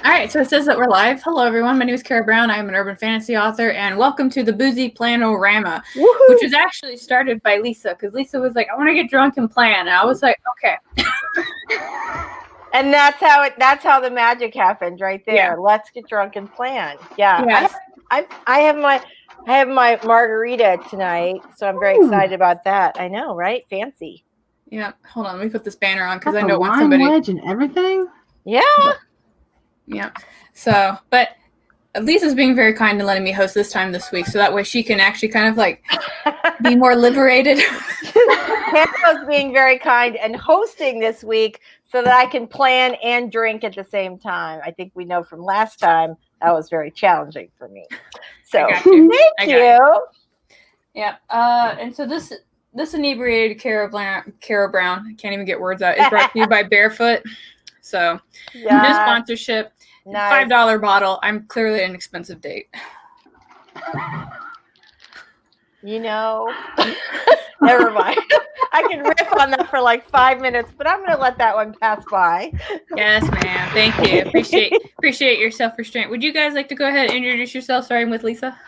All right, so it says that we're live. Hello, everyone. My name is Kara Brown. I am an urban fantasy author, and welcome to the Boozy Planner-O-Rama, which was actually started by Lisa, because Lisa was like, I want to get drunk and plan, and I was like, okay. And that's how the magic happened right there. Yeah. Let's get drunk and plan. Yeah. Yes. I have my margarita tonight, so I'm very excited about that. I know, right? Fancy. Yeah. Hold on, let me put this banner on because I Got don't the want wine somebody. wedge and everything. Yeah. Yeah. So, but Lisa's being very kind and letting me host this week, so that way she can actually kind of like be more liberated. Hannah's being very kind and hosting this week so that I can plan and drink at the same time. I think we know from last time that was very challenging for me. So I got you. thank you. Yeah. And so this inebriated Kara Brown, I can't even get words out, is brought to you by Barefoot. So no sponsorship. Nice. $5 bottle. I'm clearly an expensive date. You know, never mind. I can riff on that for like 5 minutes, but I'm going to let that one pass by. Yes, ma'am. Thank you. Appreciate your self-restraint. Would you guys like to go ahead and introduce yourself, starting with Lisa?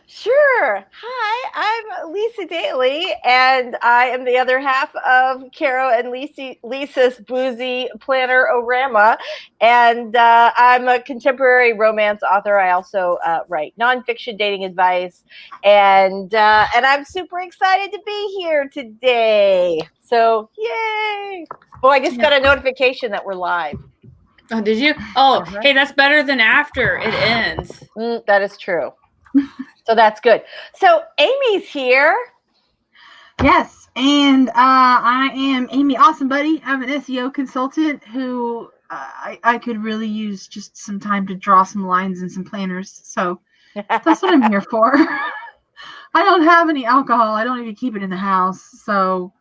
Sure. Hi, I'm Lisa Daly, and I am the other half of Caro and Lisa's Boozy Planner-O-Rama, and I'm a contemporary romance author. I also write nonfiction dating advice, and I'm super excited to be here today. So, yay! Oh, I just got a notification that we're live. Oh, did you? Oh, Hey, that's better than after it ends. That is true. So that's good. So Amy's here. Yes, and I am Amy Awesome Buddy. I'm an SEO consultant who I could really use just some time to draw some lines and some planners. So that's what I'm here for. I don't have any alcohol. I don't even keep it in the house. So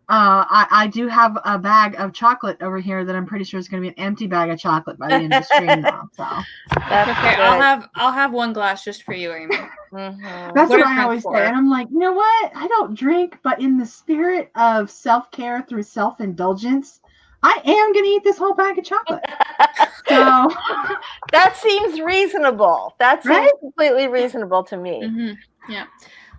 I do have a bag of chocolate over here that I'm pretty sure is going to be an empty bag of chocolate by the end of the stream now. So that's okay. I'll have one glass just for you, Amy. Mm-hmm. That's what I always say. And I'm like, you know what? I don't drink, but in the spirit of self-care through self-indulgence, I am going to eat this whole bag of chocolate. So that seems reasonable. That seems completely reasonable to me. Mm-hmm. Yeah.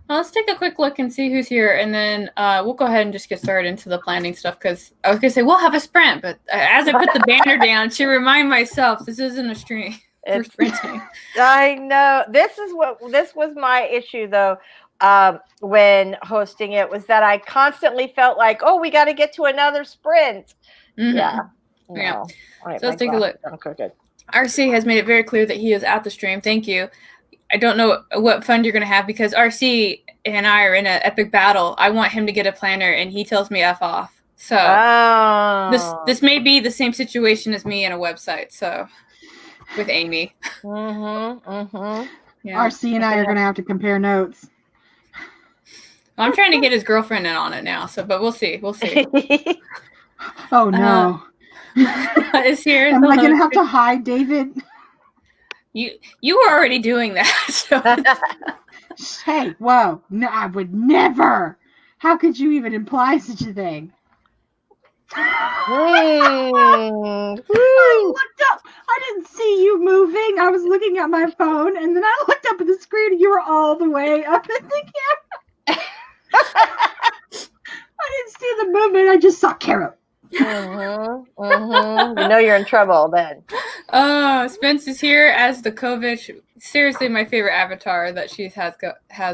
Well, let's take a quick look and see who's here, and then we'll go ahead and just get started into the planning stuff, because I was going to say we'll have a sprint, but as I put the banner down to remind myself, this isn't a stream. We're sprinting. I know. This was my issue, though, when hosting it, was that I constantly felt like, oh, we got to get to another sprint. Mm-hmm. Yeah. Yeah. So let's take a look. Okay, good. RC has made it very clear that he is at the stream. Thank you. I don't know what fund you're going to have, because RC and I are in an epic battle. I want him to get a planner, and he tells me F off. So this may be the same situation as me and a website. So with Amy. Mm-hmm. Mm-hmm. Yeah. RC and I are going to have to compare notes. Well, I'm trying to get his girlfriend in on it now. But we'll see. We'll see. Oh no. Is here? Am I going to have to hide David? You were already doing that. So. Hey, whoa. No, I would never. How could you even imply such a thing? I looked up. I didn't see you moving. I was looking at my phone, and then I looked up at the screen, and you were all the way up in the camera. I didn't see the movement. I just saw Caro. Mm-hmm. Mm-hmm. You know you're in trouble then. Spence is here as the COVID. Seriously, my favorite avatar that she has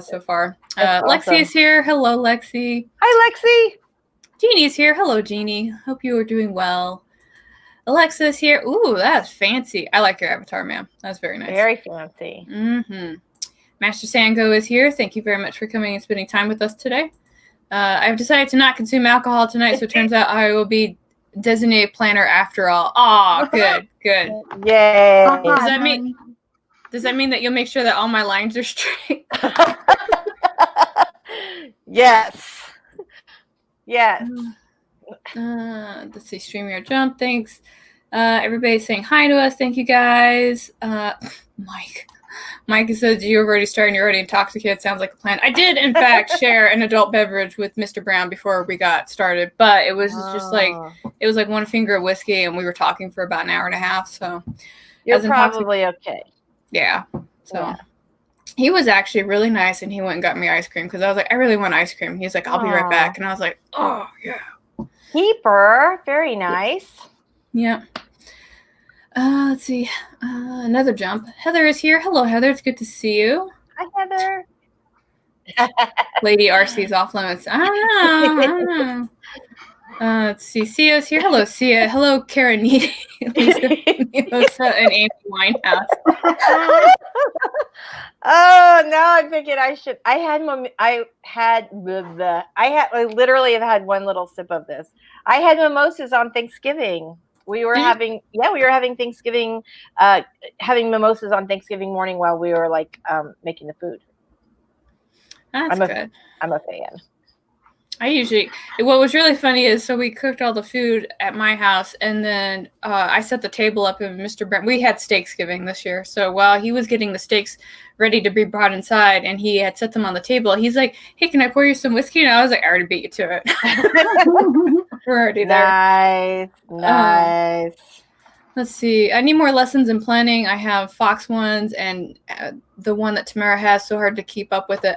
so far. Awesome. Lexi is here. Hello, Lexi. Hi, Lexi. Jeannie's here. Hello, Jeannie. Hope you are doing well. Alexa's here. Ooh, that's fancy. I like your avatar, ma'am. That's very nice. Very fancy. Mm-hmm. Master Sango is here. Thank you very much for coming and spending time with us today. I've decided to not consume alcohol tonight, so it turns out I will be designated planner after all. Oh, good. Yay. Does that mean that you'll make sure that all my lines are straight? Yes. Let's see, StreamYard Jump. Thanks. Everybody's saying hi to us. Thank you, guys. Mike. Mike says you're already starting. You're already intoxicated. Sounds like a plan. I did, in fact, share an adult beverage with Mr. Brown before we got started, but it was just like it was like one finger of whiskey, and we were talking for about an hour and a half. So you're probably okay. Yeah. So he was actually really nice, and he went and got me ice cream because I was like, I really want ice cream. He's like, I'll be right back, and I was like, oh yeah. Keeper, very nice. Yeah. Let's see. Another jump. Heather is here. Hello, Heather. It's good to see you. Hi, Heather. Lady RC's off limits. I don't know. Let's see. Sia's here. Hello, Sia. Hello, Karen Needy, Lisa, and Amy Winehouse. Oh, now I'm thinking I literally have had one little sip of this. I had mimosas on Thanksgiving. We were having Thanksgiving, having mimosas on Thanksgiving morning while we were like making the food. That's good. I'm a fan. What was really funny is, so we cooked all the food at my house, and then I set the table up, and Mr. Brent, we had Steaksgiving this year. So while he was getting the steaks ready to be brought inside, and he had set them on the table, he's like, hey, can I pour you some whiskey? And I was like, I already beat you to it. We're already there. Nice. Let's see. I need more lessons in planning. I have Fox ones and the one that Tamara has, so hard to keep up with it.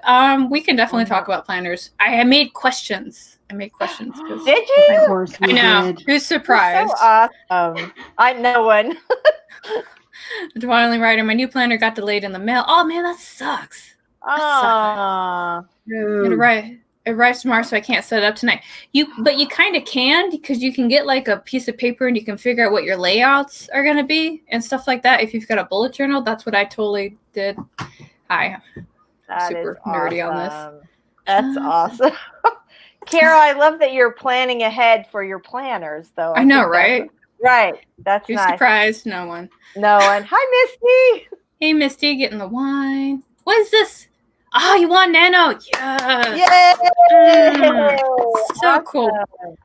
We can definitely talk about planners. I made questions. Did you? Of course we I know. did. Who's surprised? So awesome. I know one. Dwelling Writer, my new planner got delayed in the mail. Oh man, that sucks. It arrives tomorrow, so I can't set it up tonight. But you kind of can, because you can get like a piece of paper and you can figure out what your layouts are going to be and stuff like that. If you've got a bullet journal, that's what I totally did. I'm super nerdy on this. That's awesome. Carol, I love that you're planning ahead for your planners, though. I know, right? Right. That's nice. Who's surprised? No one. Hi, Misty. Hey, Misty, getting the wine. What is this? Oh, you want Nano? Yes. Yay! So cool.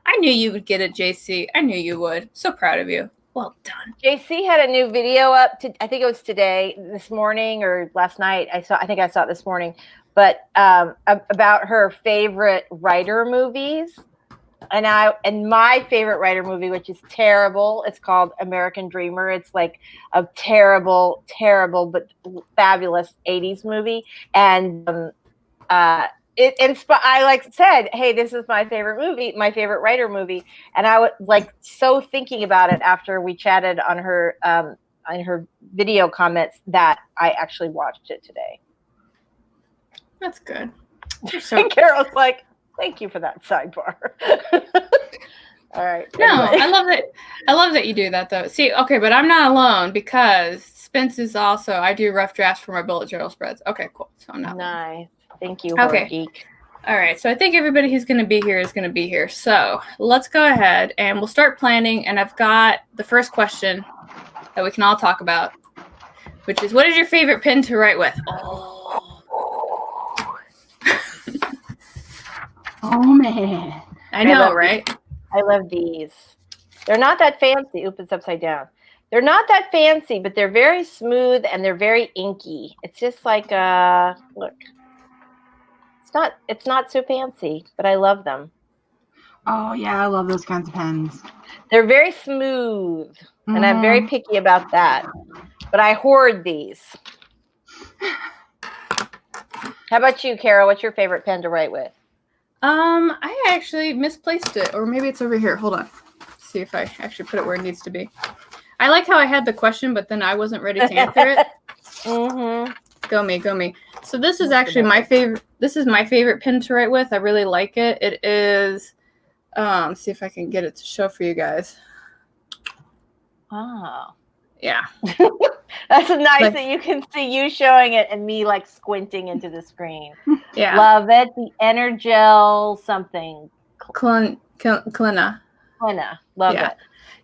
I knew you would get it, JC. I knew you would. So proud of you. Well done. JC had a new video up. I think it was this morning or last night. I think I saw it this morning. But about her favorite writer movies. And my favorite writer movie, which is terrible, it's called American Dreamer. It's like a terrible, terrible but fabulous 80s movie. And I said, hey, this is my favorite movie, my favorite writer movie. And I was like so thinking about it after we chatted on her video comments that I actually watched it today. That's good. And Carol's like, thank you for that sidebar. All right. No, I love that you do that though. See, okay, but I'm not alone because Spence is also, I do rough drafts for my bullet journal spreads. Okay, cool. So I'm not nice. alone. Thank you, Horror Geek. All right. So I think everybody who's going to be here is going to be here. So let's go ahead and we'll start planning. And I've got the first question that we can all talk about, which is, what is your favorite pen to write with? Oh, man. I know, right? I love these. They're not that fancy. Oop, it's upside down. They're not that fancy, but they're very smooth and they're very inky. It's just like, look. It's not so fancy, but I love them. Oh, yeah, I love those kinds of pens. They're very smooth, and I'm very picky about that. But I hoard these. How about you, Carol? What's your favorite pen to write with? I actually misplaced it, or maybe it's over here. Hold on. Let's see if I actually put it where it needs to be. I like how I had the question, but then I wasn't ready to answer it. Mm-hmm. Go me. So this is actually my favorite. This is my favorite pen to write with. I really like it. It is. See if I can get it to show for you guys. Oh. Yeah. That's nice that you can see you showing it and me like squinting into the screen. Yeah. Love it. The Energel something. Klina. Love it.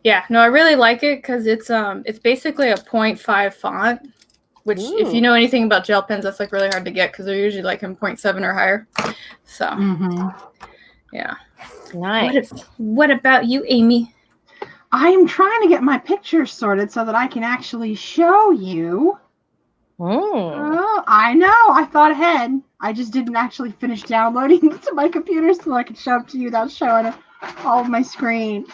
Yeah. No, I really like it because it's basically a 0.5 font, which if you know anything about gel pens, that's like really hard to get because they're usually like in 0.7 or higher. So yeah. Nice. What about you, Amy? I'm trying to get my pictures sorted so that I can actually show you. Oh, I know. I thought ahead. I just didn't actually finish downloading to my computer so I could show it to you without showing all of my screen.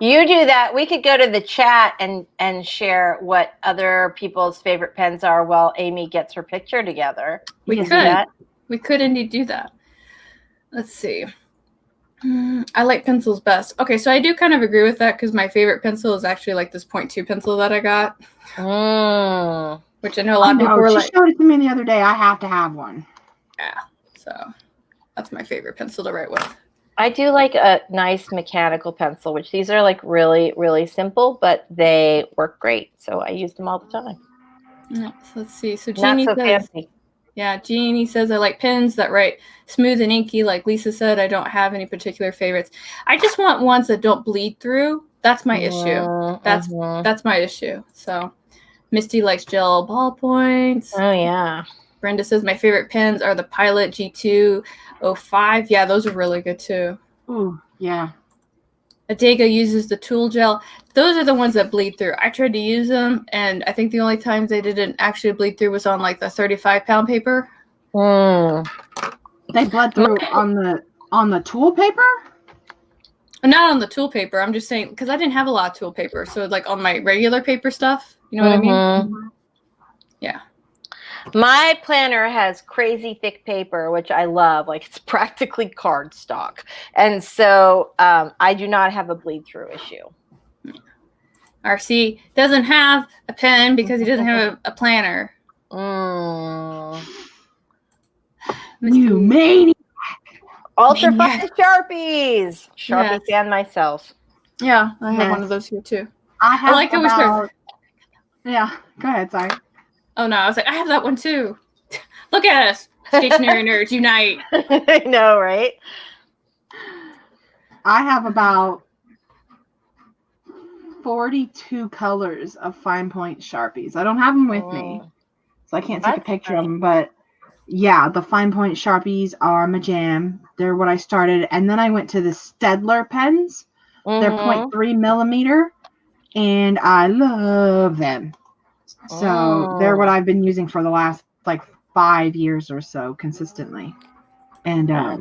You do that. We could go to the chat and share what other people's favorite pens are while Amy gets her picture together. We could. Do that. We could indeed do that. Let's see. I like pencils best. Okay, so I do kind of agree with that because my favorite pencil is actually like this 0.2 pencil that I got. Which I know a lot of people were like. She showed it to me the other day. I have to have one. Yeah, so that's my favorite pencil to write with. I do like a nice mechanical pencil, which these are like really, really simple, but they work great. So I use them all the time. Yeah, so let's see. So Jeannie says, fancy. Yeah, Jeannie says, I like pens that write smooth and inky. Like Lisa said, I don't have any particular favorites. I just want ones that don't bleed through. That's my issue. That's my issue. So Misty likes gel ballpoints. Oh, yeah. Brenda says, my favorite pens are the Pilot G205. Yeah, those are really good, too. Ooh, yeah. Adega uses the tool gel. Those are the ones that bleed through. I tried to use them, and I think the only times they didn't actually bleed through was on like the 35-pound paper. They bled through on the tool paper? Not on the tool paper. I'm just saying because I didn't have a lot of tool paper. So like on my regular paper stuff, you know what I mean? Yeah. My planner has crazy thick paper, which I love. Like it's practically cardstock. And so I do not have a bleed through issue. RC doesn't have a pen because he doesn't have a planner. You maniac. Ultra fine Sharpies. Sharpie fan myself. Yeah, I have one of those here too. I like how we start. Yeah, go ahead. Sorry. Oh no, I was like, I have that one too. Look at us, stationary nerds unite. I know, right? I have about 42 colors of fine point Sharpies. I don't have them with me, so I can't take a picture of them. But yeah, the fine point Sharpies are my jam. They're what I started, and then I went to the Staedtler pens. They're 0.3 millimeter, and I love them. So they're what I've been using for the last like 5 years or so consistently. And I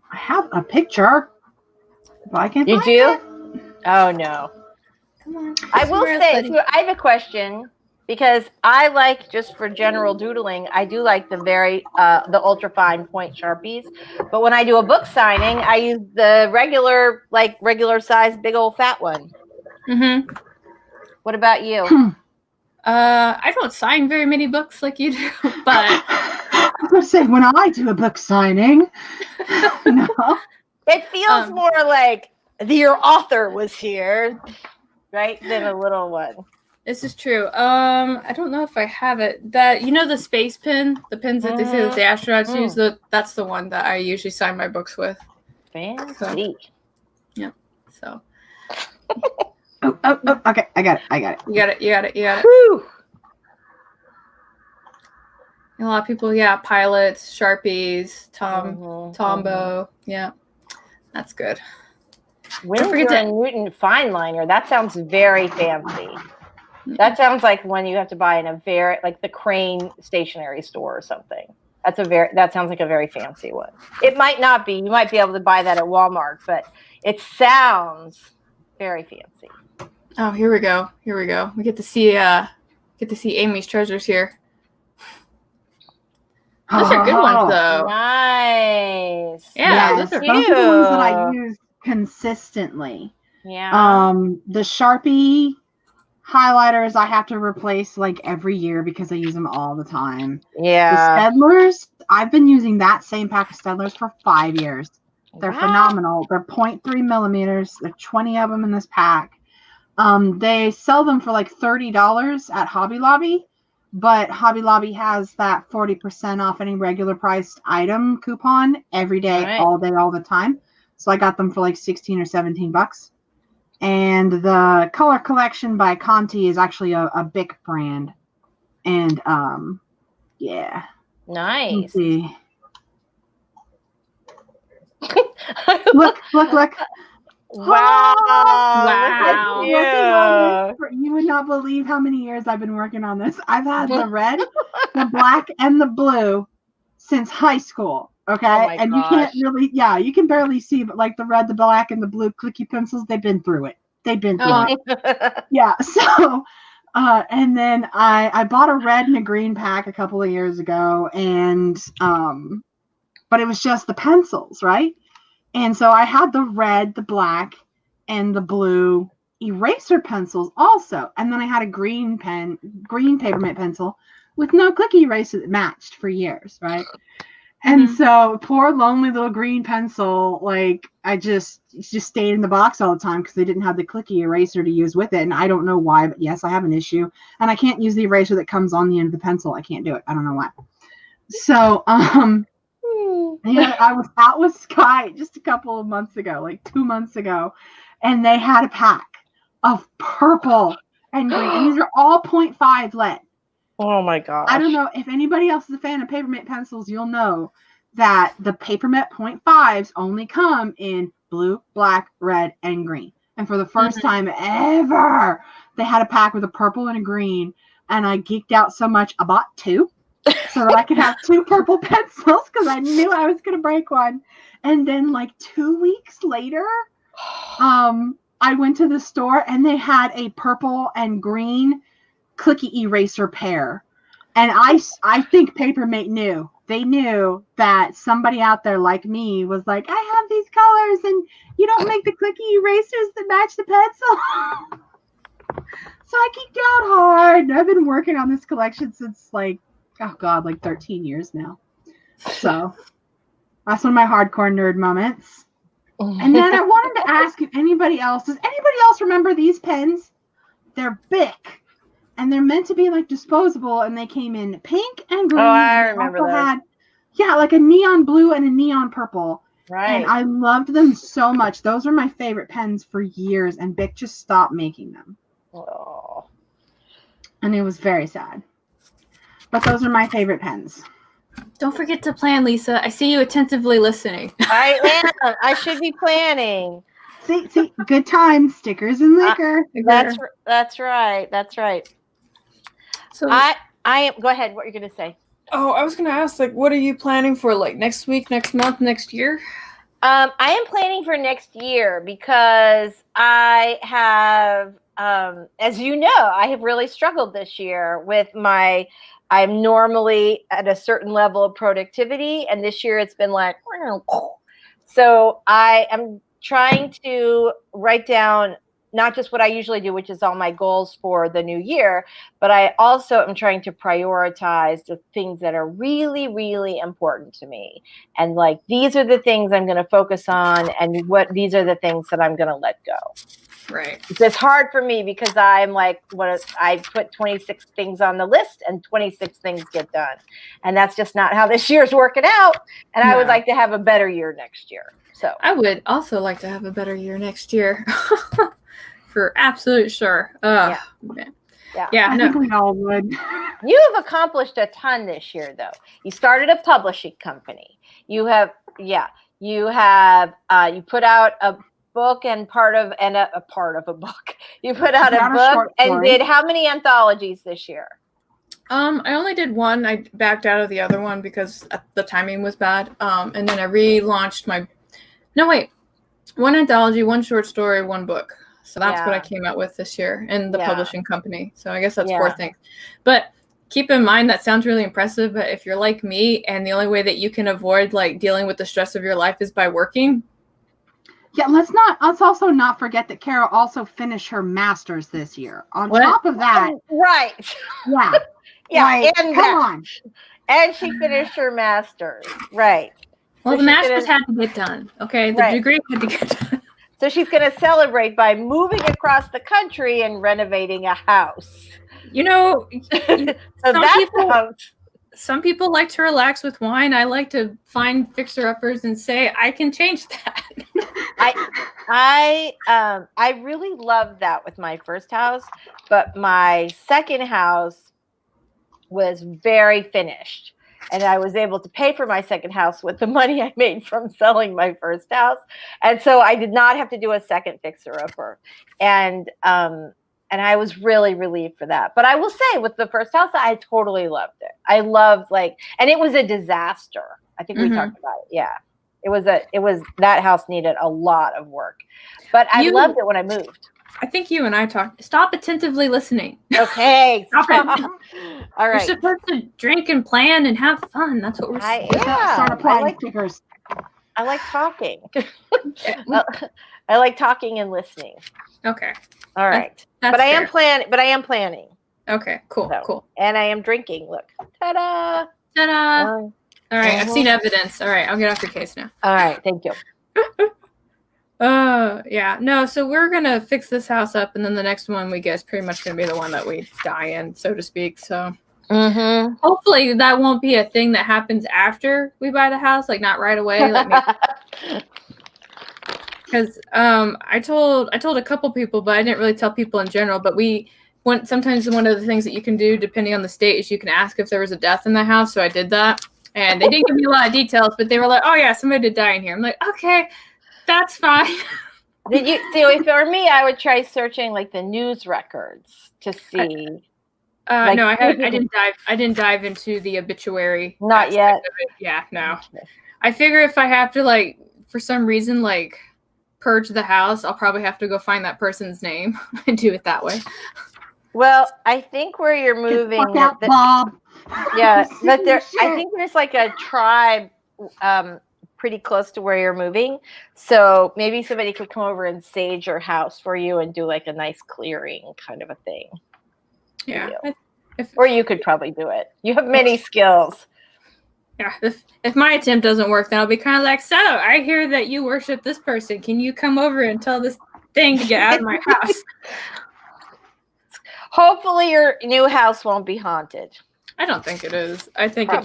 have a picture, but I can't. You find do? it. Oh no. Come on. I will say, so I have a question because I like, just for general doodling, I do like the ultra fine point Sharpies. But when I do a book signing, I use the regular size big old fat one. What about you? I don't sign very many books like you do, but I was going to say, when I do a book signing, no. It feels more like your author was here, right, than a little one. This is true. I don't know if I have it. That the space pen, the pens that they say that the astronauts use. That's the one that I usually sign my books with. Fancy. Yeah. So. Oh, okay. I got it. You got it. Whew. A lot of people, pilots, Sharpies, Tombow. Yeah. That's good. Winsor and Newton fine liner. That sounds very fancy. That sounds like one you have to buy in a very, like the Crane stationery store or something. That sounds like a very fancy one. It might not be. You might be able to buy that at Walmart, but it sounds very fancy. Oh, here we go. We get to see Amy's treasures here. Those are good ones, though. Nice. Yeah, those are the ones that I use consistently. Yeah. The Sharpie highlighters I have to replace like every year because I use them all the time. Yeah. The Staedtlers, I've been using that same pack of Staedtlers for 5 years. They're phenomenal. They're 0.3 millimeters. There are 20 of them in this pack. They sell them for like $30 at Hobby Lobby, but Hobby Lobby has that 40% off any regular priced item coupon every day, all day, all the time. So I got them for like 16 or 17 bucks. And the Color Collection by Conti is actually a Bic brand. And yeah. Nice. Let's see. Look. Wow. Wow. I've been working on this you would not believe how many years I've been working on this. I've had the red, the black, and the blue since high school. Okay. Oh my and gosh. You can't really, you can barely see, but like the red, the black, and the blue clicky pencils, they've been through it. They've been through it. Yeah. So, and then I bought a red and a green pack a couple of years ago, and, but it was just the pencils, right? And so I had the red, the black, and the blue eraser pencils also. And then I had a green papermate pencil with no clicky eraser that matched for years, right? And so poor lonely little green pencil, like I just stayed in the box all the time because they didn't have the clicky eraser to use with it. And I don't know why, but yes, I have an issue. And I can't use the eraser that comes on the end of the pencil. I can't do it. I don't know why. So, I was out with Sky just a couple of months ago, like 2 months ago, and they had a pack of purple and green, and these are all 0.5 lead. Oh my gosh. I don't know if anybody else is a fan of Papermate pencils, you'll know that the Papermate 0.5s only come in blue, black, red, and green. And for the first time ever, they had a pack with a purple and a green, and I geeked out so much, I bought 2. So that I could have 2 purple pencils because I knew I was going to break one. And then like 2 weeks later, I went to the store and they had a purple and green clicky eraser pair. And I think Papermate knew. They knew that somebody out there like me was like, I have these colors and you don't make the clicky erasers that match the pencil. So I geeked out hard. I've been working on this collection since like 13 years now. So that's one of my hardcore nerd moments. And then I wanted to ask if does anybody else remember these pens? They're Bic, and they're meant to be like disposable, and they came in pink and green. Oh, I remember those. Had, like a neon blue and a neon purple. Right. And I loved them so much. Those were my favorite pens for years, and Bic just stopped making them. Oh. And it was very sad. But those are my favorite pens. Don't forget to plan, Lisa. I see you attentively listening. I am. I should be planning. See, good times, stickers and liquor. That's right. That's right. So I am. Go ahead. What are you going to say? Oh, I was going to ask, like, what are you planning for, like, next week, next month, next year? I am planning for next year because I have, as you know, I have really struggled this year with I'm normally at a certain level of productivity, and this year it's been like, so I am trying to write down not just what I usually do, which is all my goals for the new year, but I also am trying to prioritize the things that are really, really important to me. And like, these are the things I'm going to focus on, and these are the things that I'm going to let go. Right. It's hard for me because I'm like, I put 26 things on the list and 26 things get done. And that's just not how this year's working out. And I would like to have a better year next year. So I would also like to have a better year next year. For absolute sure. Yeah. I think we all would. You have accomplished a ton this year, though. You started a publishing company. You put out a book and a part of a book. You put out a book and did how many anthologies this year? I only did one. I backed out of the other one because the timing was bad. And then I relaunched one anthology, one short story, one book. So that's what I came out with this year in the publishing company. So I guess that's 4 things. But keep in mind, that sounds really impressive. But if you're like me and the only way that you can avoid like dealing with the stress of your life is by working. Yeah, let's also not forget that Carol also finished her master's this year. On top of that. Right. Yeah. Yeah. Come on. And she finished her master's. Right. Well, the master's had to get done. Okay. The degree had to get done. So she's going to celebrate by moving across the country and renovating a house. You know, some people like to relax with wine. I like to find fixer-uppers and say, I can change that. I really loved that with my first house, but my second house was very finished. And I was able to pay for my second house with the money I made from selling my first house. And so I did not have to do a second fixer-upper. And I was really relieved for that. But I will say, with the first house, I totally loved it. I loved, like, and it was a disaster. I think we talked about it. Yeah. It was that house needed a lot of work. But I loved it when I moved. I think you and I talked. Stop attentively listening. Okay. Stop it. All right. You're supposed to drink and plan and have fun. That's what we're saying. Start applying stickers. I like talking. I like talking and listening. Okay. All right. That's I fair. am planning. Okay. Cool. So, cool. And I am drinking. Look. Ta-da. Ta-da. All right. I've seen evidence. All right. I'll get off your case now. All right. Thank you. Yeah. No, so we're going to fix this house up, and then the next one we get is pretty much going to be the one that we die in, so to speak. So hopefully that won't be a thing that happens after we buy the house, like not right away. Because I told a couple people, but I didn't really tell people in general, but sometimes one of the things that you can do, depending on the state, is you can ask if there was a death in the house. So I did that, and they didn't give me a lot of details, but they were like, oh yeah, somebody did die in here. I'm like, okay, that's fine. Did you see? If it were me, I would try searching like the news records to see. No, I didn't dive into the obituary. Not yet. Yeah, no. Okay. I figure if I have to, like, for some reason, like, purge the house, I'll probably have to go find that person's name and do it that way. Well, I think where you're moving, Bob. Yeah, but I think there's like a tribe pretty close to where you're moving, so maybe somebody could come over and sage your house for you and do like a nice clearing kind of a thing. Yeah, or you could probably do it. You have many skills. Yeah, if my attempt doesn't work, then I'll be kind of like, so I hear that you worship this person. Can you come over and tell this thing to get out of my house? Hopefully, your new house won't be haunted. I don't think it is. I think it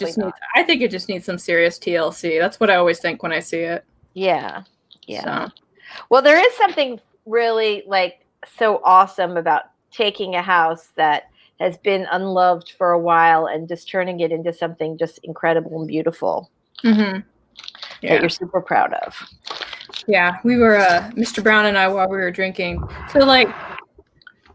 just needs some serious TLC. That's what I always think when I see it. Yeah. So. Well, there is something really like so awesome about taking a house that has been unloved for a while and just turning it into something just incredible and beautiful that you're super proud of. Yeah, we were Mr. Brown and I, while we were drinking. So like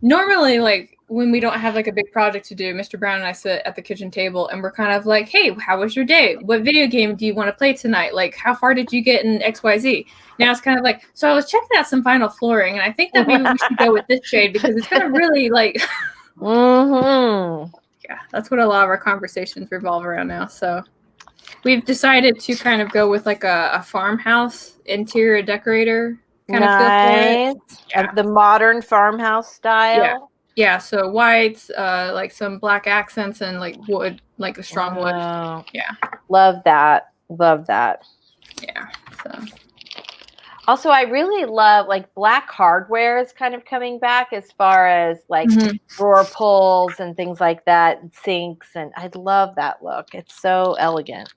normally, like when we don't have like a big project to do, Mr. Brown and I sit at the kitchen table and we're kind of like, hey, how was your day? What video game do you want to play tonight? Like, how far did you get in XYZ? Now it's kind of like, so I was checking out some vinyl flooring and I think that maybe we should go with this shade because it's kind of really like yeah, that's what a lot of our conversations revolve around now. So we've decided to kind of go with like a farmhouse interior decorator kind of feel. Yeah. The modern farmhouse style. Yeah, so whites, like some black accents and like wood, like a strong wood. Yeah. Love that. Yeah. So also, I really love like black hardware is kind of coming back as far as like drawer pulls and things like that, sinks, and I love that look. It's so elegant.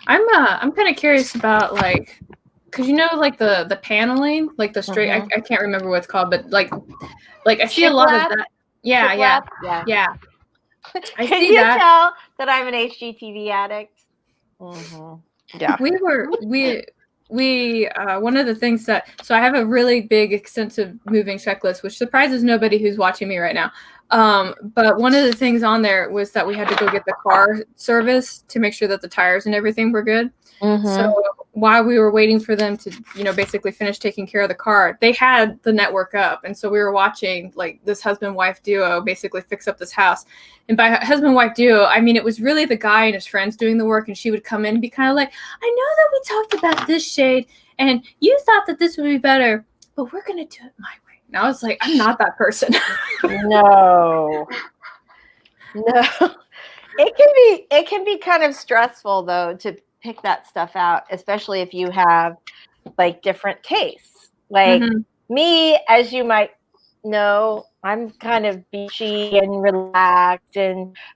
I'm kind of curious about like, cause you know like the paneling, like the straight. I can't remember what it's called, but like I see a lot of that. Yeah. Can you tell that I'm an HGTV addict? Yeah. We one of the things that, so I have a really big extensive moving checklist, which surprises nobody who's watching me right now. But one of the things on there was that we had to go get the car service to make sure that the tires and everything were good. So while we were waiting for them to, basically finish taking care of the car, they had the network up. And so we were watching like this husband-wife duo basically fix up this house. And by husband-wife duo, I mean, it was really the guy and his friends doing the work. And she would come in and be kind of like, I know that we talked about this shade and you thought that this would be better, but we're going to do it my way. And I was like, I'm not that person. No. It can be kind of stressful though to pick that stuff out, especially if you have like different tastes. Like me, as you might know, I'm kind of beachy and relaxed,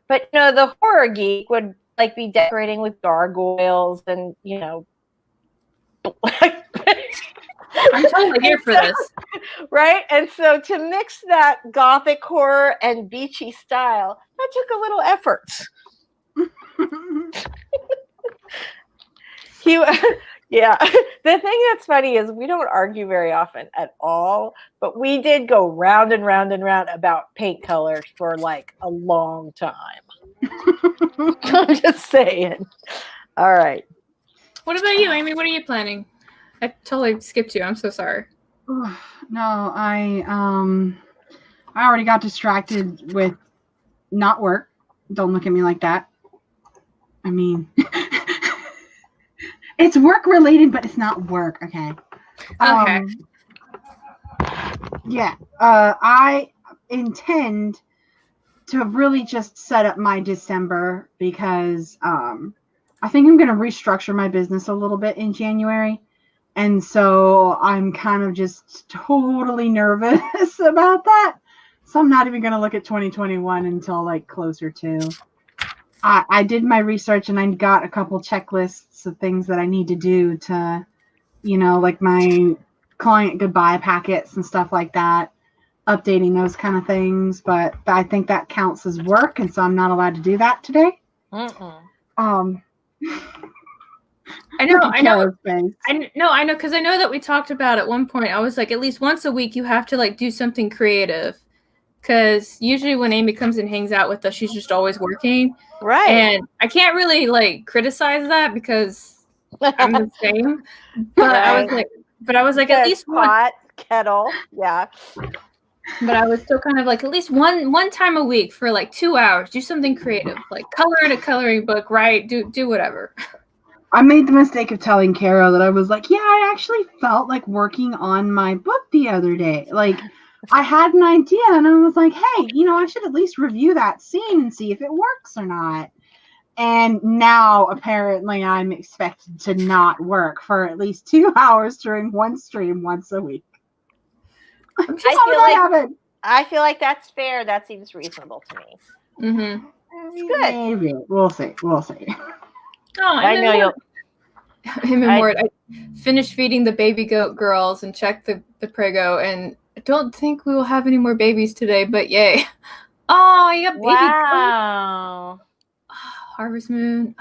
but the horror geek would like be decorating with gargoyles and I'm totally here for this. Right? And so to mix that gothic horror and beachy style, that took a little effort. Yeah. The thing that's funny is we don't argue very often at all, but we did go round and round and round about paint colors for like a long time. I'm just saying. All right. What about you, Amy? What are you planning? I totally skipped you. I'm so sorry. No, I already got distracted with not work. Don't look at me like that. I mean, it's work related, but it's not work. Okay. Okay. Yeah. I intend to really just set up my December because I think I'm going to restructure my business a little bit in January. And so I'm kind of just totally nervous about that. So I'm not even going to look at 2021 until like closer to. I did my research and I got a couple checklists of things that I need to do to, like my client goodbye packets and stuff like that, updating those kind of things. But I think that counts as work. And so I'm not allowed to do that today. I know, because I know that we talked about at one point. I was like, at least once a week, you have to like do something creative, because usually when Amy comes and hangs out with us, she's just always working, right? And I can't really like criticize that because I'm the same. But right. I was like, at least pot, kettle, yeah. But I was still kind of like, at least one time a week for like 2 hours, do something creative, like color in a coloring book, write, do whatever. I made the mistake of telling Carol that I was like, yeah, I actually felt like working on my book the other day. Like, I had an idea and I was like, hey, I should at least review that scene and see if it works or not. And now apparently I'm expected to not work for at least 2 hours during one stream once a week. I feel like that's fair. That seems reasonable to me. Mm-hmm. It's good. Maybe. We'll see. Oh, I know you'll. I finished feeding the baby goat girls and checked the prego, and I don't think we will have any more babies today, but yay. Oh, you got baby wow. goat. Oh, Harvest Moon.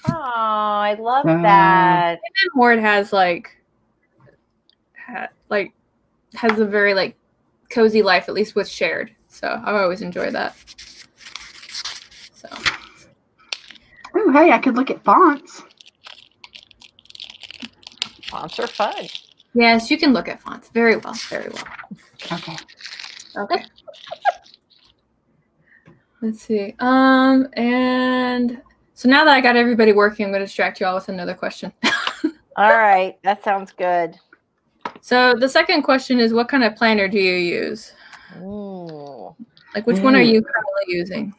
Oh, I love that. And then Mort has has a very like cozy life, at least with Shared. So I always enjoy that. So. Oh, hey, I could look at fonts. Fonts are fun. Yes, you can look at fonts. Very well. Very well. Okay. Let's see. And so now that I got everybody working, I'm going to distract you all with another question. All right. That sounds good. So the second question is, what kind of planner do you use? Ooh. Like, which one are you currently using?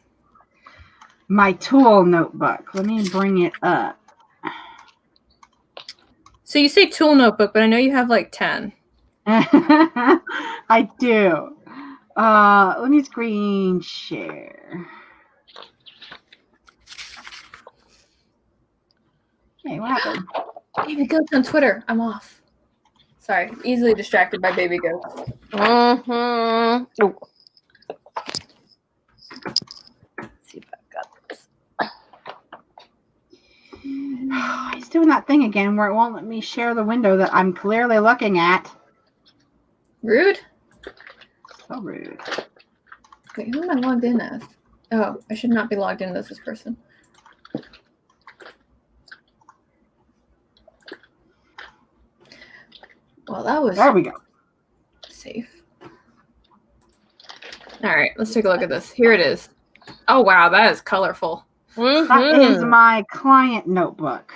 My tool notebook. Let me bring it up. So you say tool notebook, but I know you have like 10. I do. Let me screen share. Okay, what happened? Baby goats on Twitter. I'm off. Sorry, easily distracted by baby goats. Mm-hmm. Let's see if I've got this. He's doing that thing again where it won't let me share the window that I'm clearly looking at. Rude. So rude. Wait, who am I logged in as? Oh, I should not be logged in as this person. Well, that was... There we go. Safe. All right, let's take a look at this. Here it is. Oh, wow, that is colorful. Mm-hmm. That is my client notebook.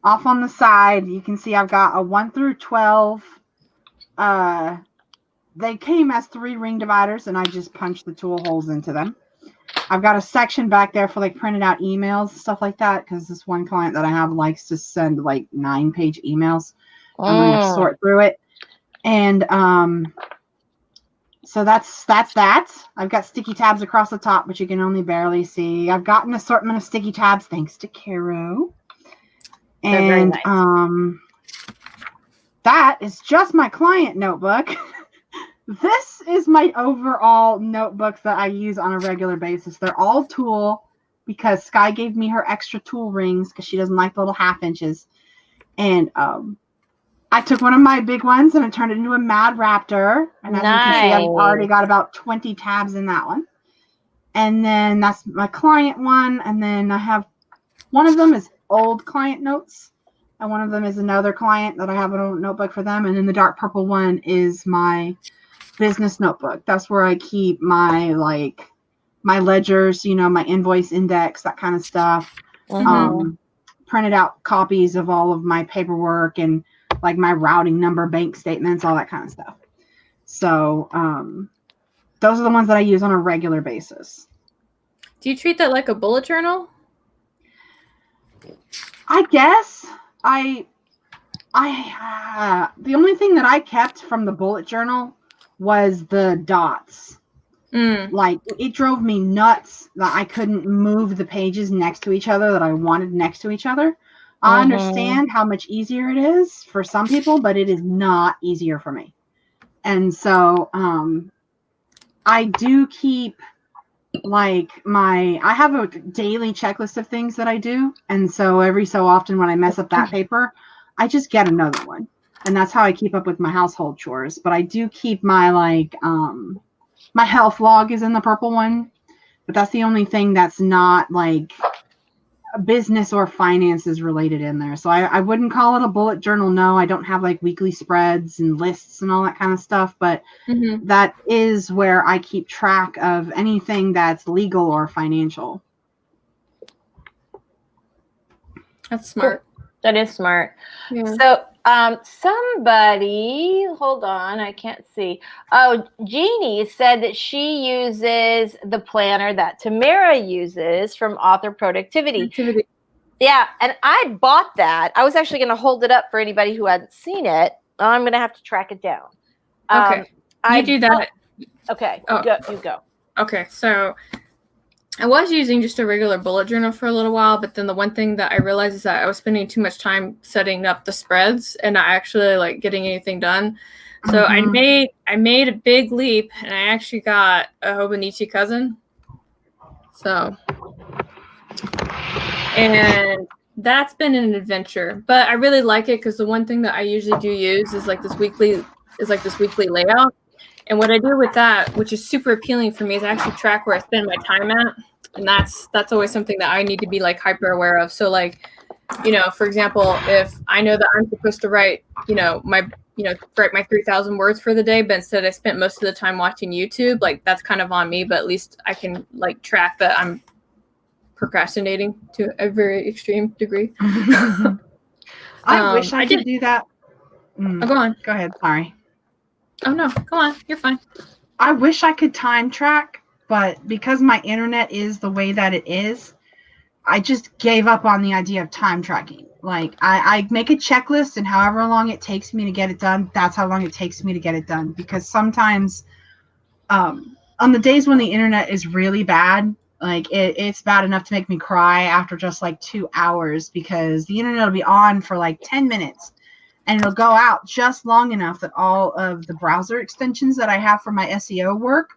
Off on the side, you can see I've got a 1 through 12. They came as 3 ring dividers, and I just punched the tool holes into them. I've got a section back there for like printed out emails, stuff like that, because this one client that I have likes to send like 9-page emails. I'm going to sort through it. And so that's that. I've got sticky tabs across the top, but you can only barely see. I've got an assortment of sticky tabs thanks to Caro. And nice. That is just my client notebook. This is my overall notebooks that I use on a regular basis. They're all tool. because Sky gave me her extra tool rings because she doesn't like the little 1/2 inches. And I took one of my big ones and I turned it into a Mad Raptor. And as you can see, I've already got about 20 tabs in that one. And then that's my client one. And then I have one of them is old client notes. And one of them is another client that I have a notebook for them. And then the dark purple one is my business notebook. That's where I keep my ledgers, my invoice index, that kind of stuff. Printed out copies of all of my paperwork and like my routing number, bank statements, all that kind of stuff. So those are the ones that I use on a regular basis. Do you treat that like a bullet journal? I guess the only thing that I kept from the bullet journal was the dots. Like, it drove me nuts that I couldn't move the pages next to each other that I wanted next to each other. I understand how much easier it is for some people, but it is not easier for me. And so I do keep I have a daily checklist of things that I do. And so every so often when I mess up that paper, I just get another one. And that's how I keep up with my household chores. But I do keep my my health log is in the purple one, but that's the only thing that's not like business or finances related in there. So I wouldn't call it a bullet journal. No, I don't have like weekly spreads and lists and all that kind of stuff, but that is where I keep track of anything that's legal or financial. That's smart. That is smart. Yeah. So somebody, hold on, I can't see. Oh, Jeannie said that she uses the planner that Tamara uses from Author Productivity. Yeah, and I bought that. I was actually going to hold it up for anybody who hadn't seen it. I'm going to have to track it down. Okay, you do that. Okay, you go. Okay, so I was using just a regular bullet journal for a little while, but then the one thing that I realized is that I was spending too much time setting up the spreads and not actually like getting anything done. So I made a big leap, and I actually got a Hobonichi cousin. So, and that's been an adventure, but I really like it because the one thing that I usually do use is like this weekly layout. And what I do with that, which is super appealing for me, is I actually track where I spend my time at. And that's always something that I need to be like hyper aware of. So like, for example, if I know that I'm supposed to write, write my 3,000 words for the day, but instead I spent most of the time watching YouTube, like that's kind of on me, but at least I can like track that I'm procrastinating to a very extreme degree. I wish I could do that. Oh, go on. Go ahead. Sorry. Oh, no. Come on. You're fine. I wish I could time track, but because my internet is the way that it is, I just gave up on the idea of time tracking. Like, I make a checklist, and however long it takes me to get it done, that's how long it takes me to get it done. Because sometimes on the days when the internet is really bad, like it's bad enough to make me cry after just like 2 hours, because the internet will be on for like 10 minutes. And it'll go out just long enough that all of the browser extensions that I have for my SEO work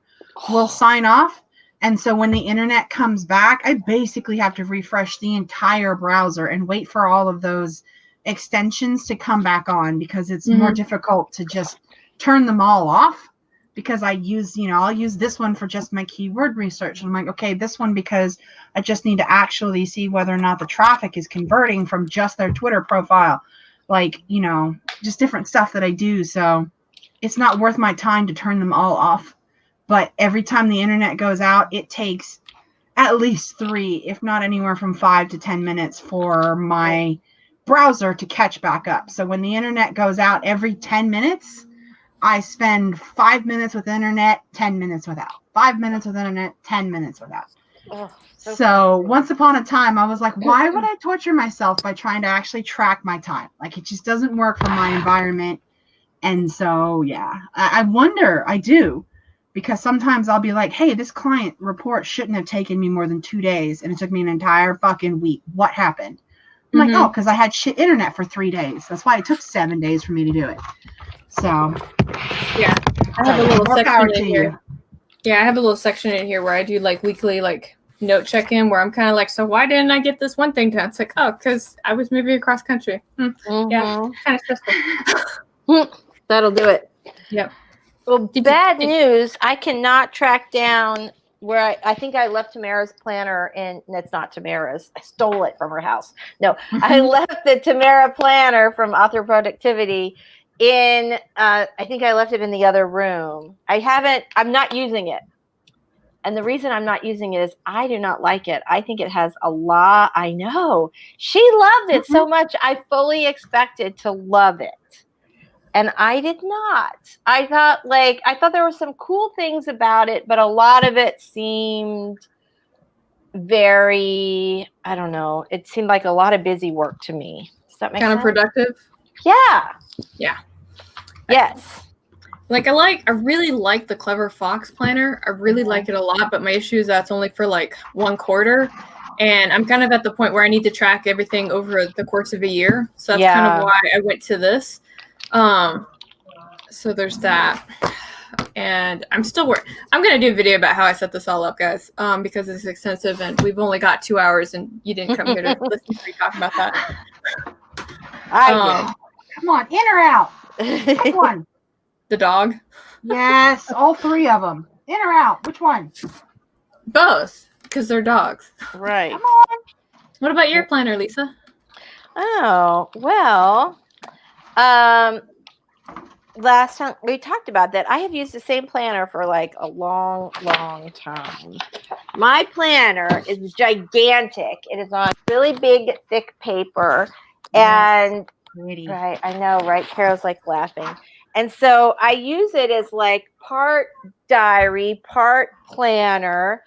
will sign off. And so when the internet comes back, I basically have to refresh the entire browser and wait for all of those extensions to come back on, because it's more difficult to just turn them all off, because I'll use this one for just my keyword research. And I'm like, okay, this one because I just need to actually see whether or not the traffic is converting from just their Twitter profile. Like, just different stuff that I do. So it's not worth my time to turn them all off. But every time the internet goes out, it takes at least 3, if not anywhere from 5 to 10 minutes for my browser to catch back up. So when the internet goes out every 10 minutes, I spend 5 minutes with internet, 10 minutes without. 5 minutes with internet, 10 minutes without. Oh. So once upon a time, I was like, why would I torture myself by trying to actually track my time? Like, it just doesn't work for my environment. And so, yeah, I wonder, I do, because sometimes I'll be like, hey, this client report shouldn't have taken me more than 2 days, and it took me an entire fucking week. What happened? I'm like, oh, because I had shit internet for 3 days. That's why it took 7 days for me to do it. So, yeah, I have a little section in here. Yeah, I have a little section in here where I do like weekly like note check-in where I'm kind of like, so why didn't I get this one thing done? It's like, oh, because I was moving across country. Yeah, kind of stressful. That'll do it. Yep. Well, bad news. I cannot track down where I think I left Tamara's planner in. It's not Tamara's. I stole it from her house. No, I left the Tamara planner from Author Productivity in. I think I left it in the other room. I'm not using it. And the reason I'm not using it is I do not like it. I think it has a lot. I know. She loved it so much. I fully expected to love it. And I did not. I thought there were some cool things about it, but a lot of it seemed very, I don't know. It seemed like a lot of busy work to me. Does that make sense? Kind of productive? Yeah. Yeah. Yes. I really like the Clever Fox planner. I really like it a lot, but my issue is that's only for like 1 quarter. And I'm kind of at the point where I need to track everything over the course of a year. So that's kind of why I went to this. So there's that. And I'm still I'm going to do a video about how I set this all up, guys, because it's extensive and we've only got 2 hours and you didn't come here to listen to me talk about that. Come on, in or out? Which one? The dog? Yes, all 3 of them. In or out? Which one? Both, because they're dogs. Right. Come on. What about your planner, Lisa? Oh, well, last time we talked about that, I have used the same planner for like a long, long time. My planner is gigantic. It is on really big, thick paper. And pretty. Right, I know, right? Carol's like laughing. And so I use it as like part diary, part planner.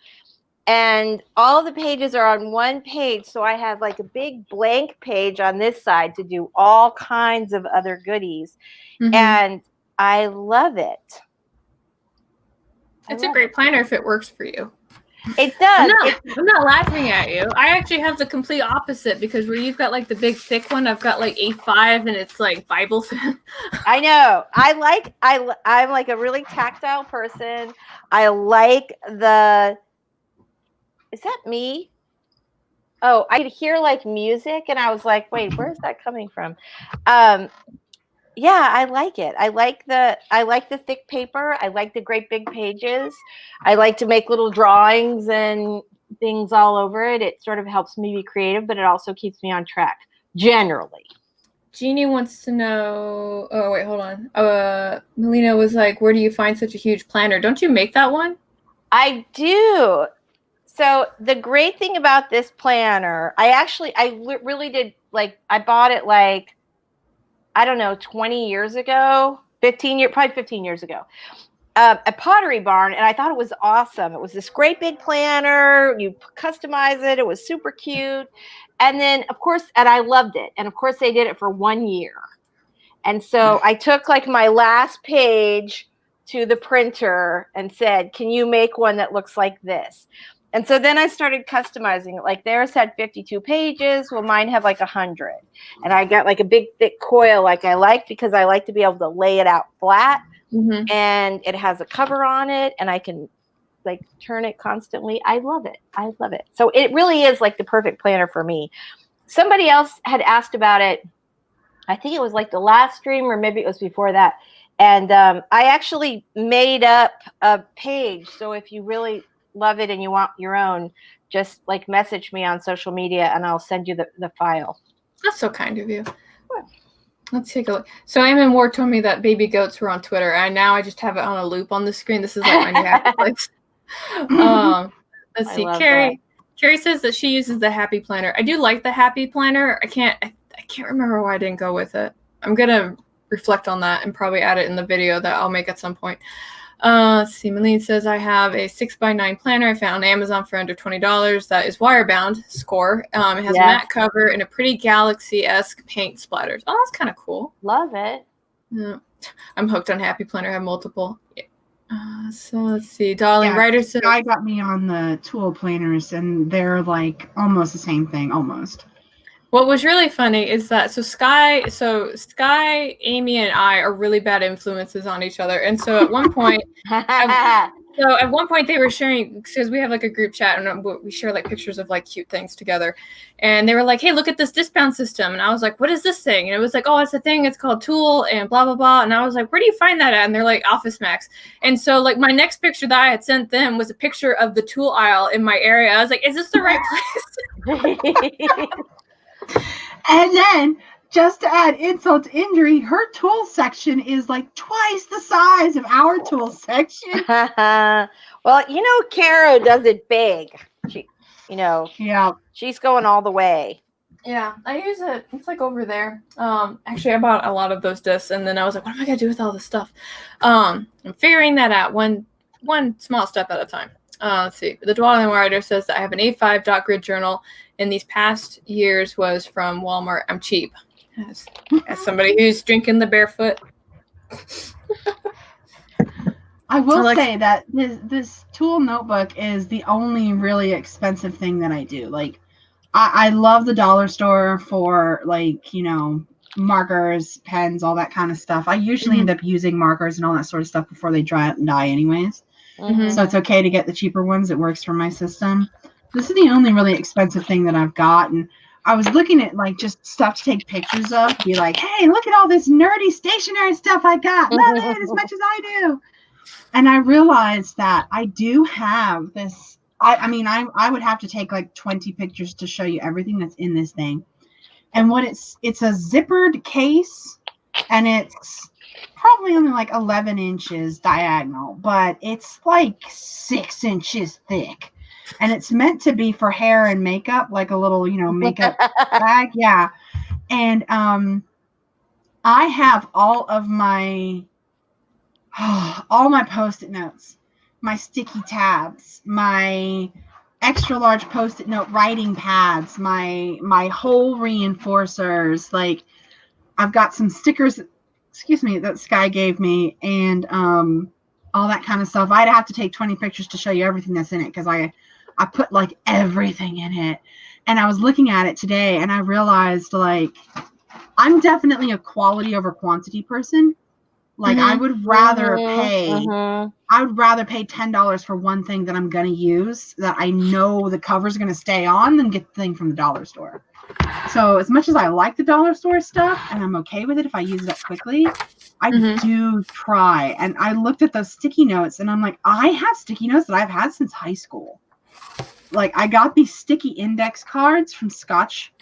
And all the pages are on one page. So I have like a big blank page on this side to do all kinds of other goodies. And I love it. It's a great planner if it works for you. It does. I'm not laughing at you. I actually have the complete opposite because where you've got like the big thick one, I've got like A5 and it's like Bible thin. I know. I'm like a really tactile person. I like is that me? Oh, I could hear like music and I was like, wait, where's that coming from? Yeah, I like it. I like the thick paper. I like the great big pages. I like to make little drawings and things all over it. It sort of helps me be creative, but it also keeps me on track generally. Jeannie wants to know. Oh, wait, hold on. Melina was like, where do you find such a huge planner? Don't you make that one? I do. So the great thing about this planner, I really did I bought it like, I don't know, 20 years ago, probably 15 years ago, at Pottery Barn. And I thought it was awesome. It was this great big planner. You customize it. It was super cute. And then, of course, and I loved it. And of course, they did it for 1 year. And so I took like my last page to the printer and said, can you make one that looks like this? And so then I started customizing it. Like theirs had 52 pages. Well, mine have like 100. And I got like a big thick coil like I like because I like to be able to lay it out flat. And it has a cover on it and I can like turn it constantly. I love it. I love it. So it really is like the perfect planner for me. Somebody else had asked about it. I think it was like the last stream or maybe it was before that. And I actually made up a page. So if you really love it and you want your own, just like message me on social media and I'll send you the file. That's so kind of you. Let's take a look. So Eamon Ward told me that baby goats were on Twitter and now I just have it on a loop on the screen. This is like my new happy place. Let's see. Carrie says that she uses the Happy Planner. I do like the Happy Planner. I can't remember why I didn't go with it. I'm gonna reflect on that and probably add it in the video that I'll make at some point. Let's see. Malene says, I have a 6x9 planner I found on Amazon for under $20. That is wirebound, score. It has a matte cover and a pretty galaxy-esque paint splatters. Oh, that's kind of cool. Love it. Yeah. I'm hooked on Happy Planner. I have multiple. So let's see. Darling Writer says, Sky got me on the tool planners, and they're like almost the same thing, almost. What was really funny is that Sky, Amy, and I are really bad influences on each other. And so at one point, So at one point they were sharing, because we have like a group chat and we share like pictures of like cute things together. And they were like, hey, look at this discount system. And I was like, what is this thing? And it was like, oh, it's a thing. It's called Tool and blah, blah, blah. And I was like, where do you find that at? And they're like, Office Max. And so like my next picture that I had sent them was a picture of the tool aisle in my area. I was like, is this the right place? And then, just to add insult to injury, her tool section is like twice the size of our tool section. Well, Caro does it big. She, yeah, she's going all the way. Yeah, I use it. It's like over there. Actually, I bought a lot of those discs, and then I was like, what am I gonna do with all this stuff? I'm figuring that out one small step at a time. Let's see. The Dwelling Writer says that I have an A5 dot grid journal. In these past years was from Walmart. I'm cheap. As somebody who's drinking the barefoot. I will say that this tool notebook is the only really expensive thing that I do. Like, I love the dollar store for like, markers, pens, all that kind of stuff. I usually end up using markers and all that sort of stuff before they dry out and die anyways. So it's okay to get the cheaper ones. It works for my system. This is the only really expensive thing that I've got. And I was looking at like just stuff to take pictures of, be like, hey, look at all this nerdy stationery stuff I got. Love it as much as I do. And I realized that I do have this. I would have to take like 20 pictures to show you everything that's in this thing. And what it's a zippered case, and it's probably only like 11 inches diagonal, but it's like 6 inches thick. And it's meant to be for hair and makeup, like a little, makeup bag. Yeah. And I have all my Post-it notes, my sticky tabs, my extra large Post-it note writing pads, my whole reinforcers. Like, I've got some stickers, that Sky gave me, and all that kind of stuff. I'd have to take 20 pictures to show you everything that's in it, because I put like everything in it. And I was looking at it today and I realized like I'm definitely a quality over quantity person. Like I would rather pay $10 for one thing that I'm going to use that I know the cover's going to stay on than get the thing from the dollar store. So as much as I like the dollar store stuff and I'm okay with it if I use it up quickly, I do try. And I looked at those sticky notes and I'm like, I have sticky notes that I've had since high school. Like, I got these sticky index cards from Scotch,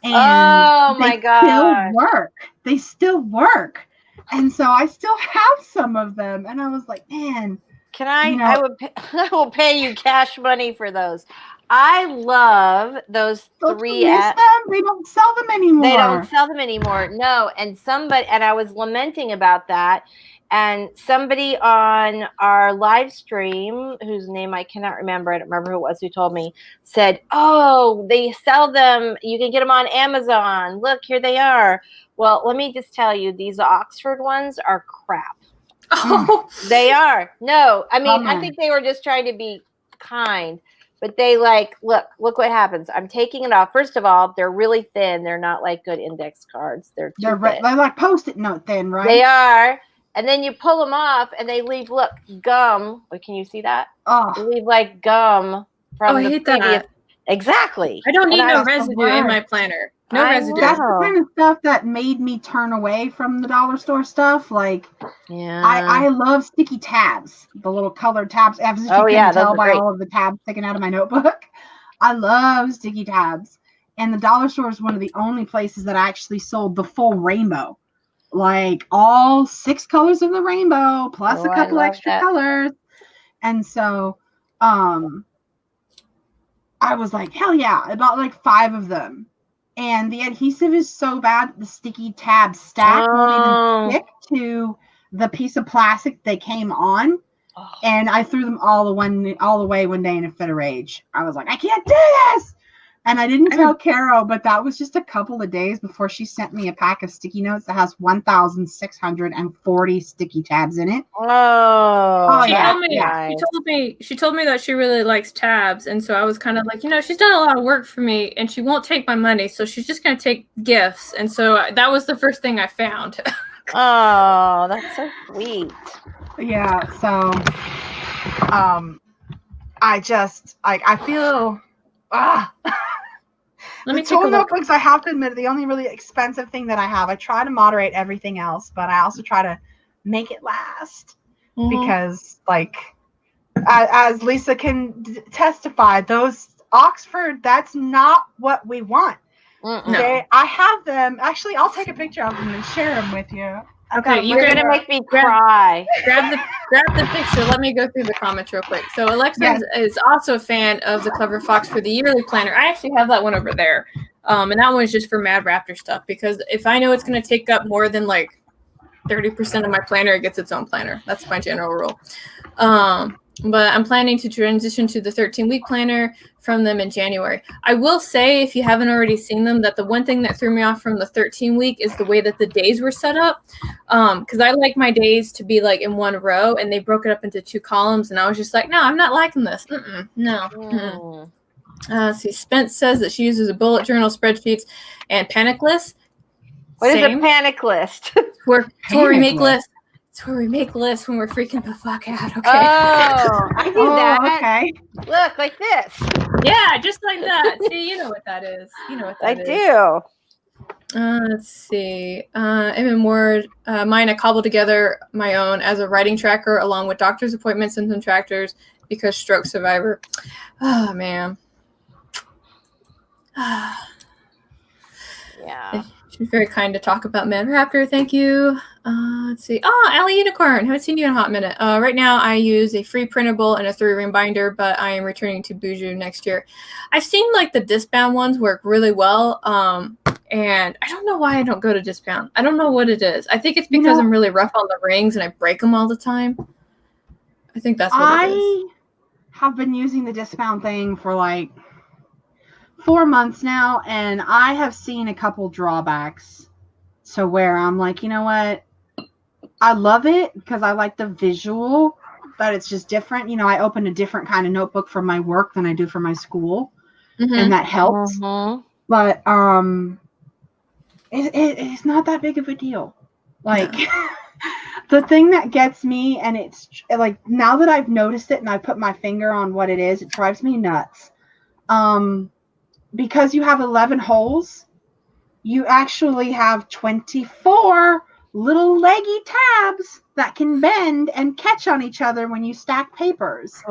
and they still work. They still work. And so I still have some of them. And I was like, man. Can I I will pay you cash money for those. I love those three. They don't sell them anymore. They don't sell them anymore. No. And I was lamenting about that. And somebody on our live stream, whose name I cannot remember, I don't remember who it was who told me, said, oh, they sell them. You can get them on Amazon. Look, here they are. Well, let me just tell you, these Oxford ones are crap. Oh, they are. No, I mean, I think they were just trying to be kind. But they look what happens. I'm taking it off. First of all, they're really thin. They're not like good index cards. They're like Post-it note thin, right? They are. And then you pull them off and they leave, gum. Wait, can you see that? Oh. They leave like gum from the previous. That. Exactly. I don't need no residue in my planner. No residue. That's the kind of stuff that made me turn away from the dollar store stuff. Like, I love sticky tabs, the little colored tabs. As you can tell by all of the tabs sticking out of my notebook. I love sticky tabs. And the dollar store is one of the only places that actually sold the full rainbow. Like all 6 colors of the rainbow plus a couple extra colors. And so I was like, hell yeah. I bought like 5 of them. And the adhesive is so bad the sticky tab stack won't even stick to the piece of plastic they came on. Oh. And I threw them all the way one day in a fit of rage. I was like, I can't do this. And I didn't tell Caro, but that was just a couple of days before she sent me a pack of sticky notes that has 1,640 sticky tabs in it. Oh yeah. She told me that she really likes tabs. And so I was kind of like, she's done a lot of work for me and she won't take my money. So she's just going to take gifts. And so that was the first thing I found. Oh, that's so sweet. Yeah. So I feel Let me the take a tool look. notebooks, I have to admit, are the only really expensive thing that I have. I try to moderate everything else, but I also try to make it last because, like, as Lisa can testify, those Oxford, that's not what we want. No. I have them. Actually, I'll take a picture of them and share them with you. Okay, you're gonna make me cry. Grab the picture. Let me go through the comments real quick. So Alexa is also a fan of the Clever Fox for the yearly planner. I actually have that one over there, and that one's just for Mad Raptor stuff because if I know it's going to take up more than like 30% of my planner, it gets its own planner. That's my general rule. But I'm planning to transition to the 13-week planner from them in January. I will say, if you haven't already seen them, that the one thing that threw me off from the 13-week is the way that the days were set up. Because I like my days to be like in one row, and they broke it up into 2 columns, and I was just like, no, I'm not liking this. No. See, Spence says that she uses a bullet journal, spreadsheets, and panic lists. What is a panic list? Where we make lists. It's where we make lists when we're freaking the fuck out, okay? Oh, I do that. Okay. Look, like this. Yeah, just like that. See, you know what that is. I do. Let's see. M Word, mine, I cobbled together my own as a writing tracker along with doctor's appointments and some tractors because stroke survivor. Oh, man. Yeah. She's very kind to talk about Mad Raptor. Thank you. Let's see. Oh, Allie Unicorn. Haven't seen you in a hot minute. Right now, I use a free printable and a 3-ring binder, but I am returning to Boozy next year. I've seen like the disc-bound ones work really well, and I don't know why I don't go to disc-bound. I don't know what it is. I think it's because I'm really rough on the rings and I break them all the time. I think that's what it is. I have been using the disc-bound thing for like 4 months now, and I have seen a couple drawbacks to where I'm like, you know what? I love it because I like the visual, but it's just different. I open a different kind of notebook for my work than I do for my school, and that helps. But it's not that big of a deal. Like, the thing that gets me, and it's like now that I've noticed it and I put my finger on what it is, it drives me nuts. Because you have 11 holes, you actually have 24 little leggy tabs that can bend and catch on each other when you stack papers.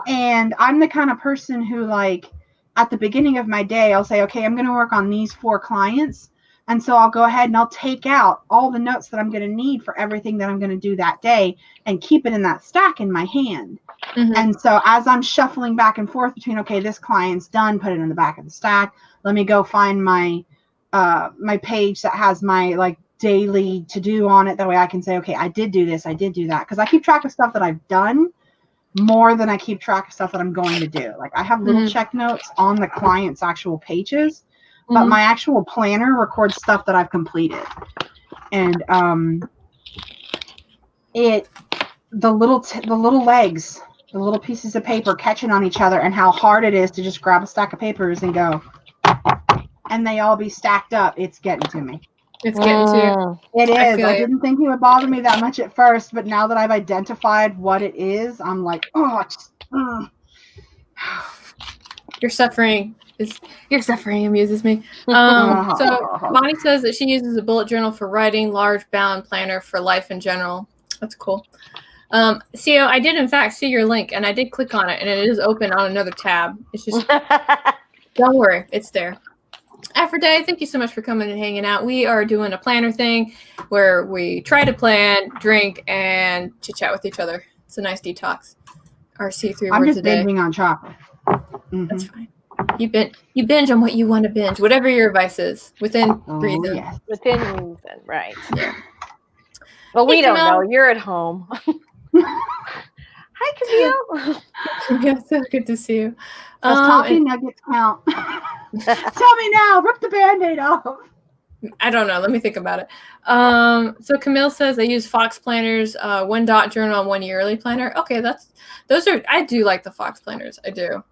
And I'm the kind of person who, like, at the beginning of my day, I'll say, okay, I'm going to work on these 4 clients. And so I'll go ahead and I'll take out all the notes that I'm going to need for everything that I'm going to do that day and keep it in that stack in my hand. And so as I'm shuffling back and forth between, okay, this client's done, put it in the back of the stack. Let me go find my my page that has my like daily to do on it. That way I can say, okay, I did do this, I did do that. Because I keep track of stuff that I've done more than I keep track of stuff that I'm going to do. Like I have little check notes on the client's actual pages, but my actual planner records stuff that I've completed. And the little legs, the little pieces of paper catching on each other, and how hard it is to just grab a stack of papers and go, and they all be stacked up. It's getting to me. It's getting to you. It is. I didn't think it would bother me that much at first, but now that I've identified what it is, I'm like, Your suffering amuses me. So Bonnie says that she uses a bullet journal for writing, large bound planner for life in general. That's cool. CO, I did in fact see your link, and I did click on it, and it is open on another tab. It's just don't worry, it's there. Aphrodite, thank you so much for coming and hanging out. We are doing a planner thing where we try to plan, drink, and chit chat with each other. It's a nice detox. RC 3 words a day. I'm just binging on chocolate. That's fine. You binge on what you want to binge, whatever your vice is, within reason. Yes. Within reason, right? Yeah. But we don't know. You're at home. Hi, Camille. Camille, so good to see you. Does coffee nuggets count? Tell me now. Rip the Band-Aid off. I don't know. Let me think about it. So Camille says I use Fox planners, 1 dot journal and 1 yearly planner. Okay, I do like the Fox planners. I do.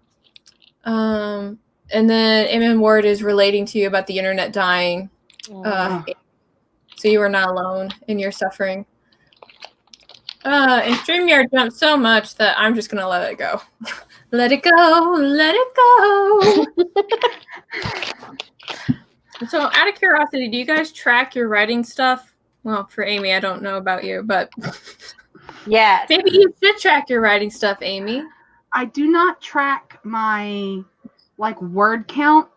And then MM Ward is relating to you about the internet dying. So you are not alone in your suffering. And StreamYard jumped so much that I'm just gonna let it go. Let it go, let it go. So, out of curiosity, do you guys track your writing stuff? Well, for Amy, I don't know about you, but yes, maybe you should track your writing stuff, Amy. I do not track my word count,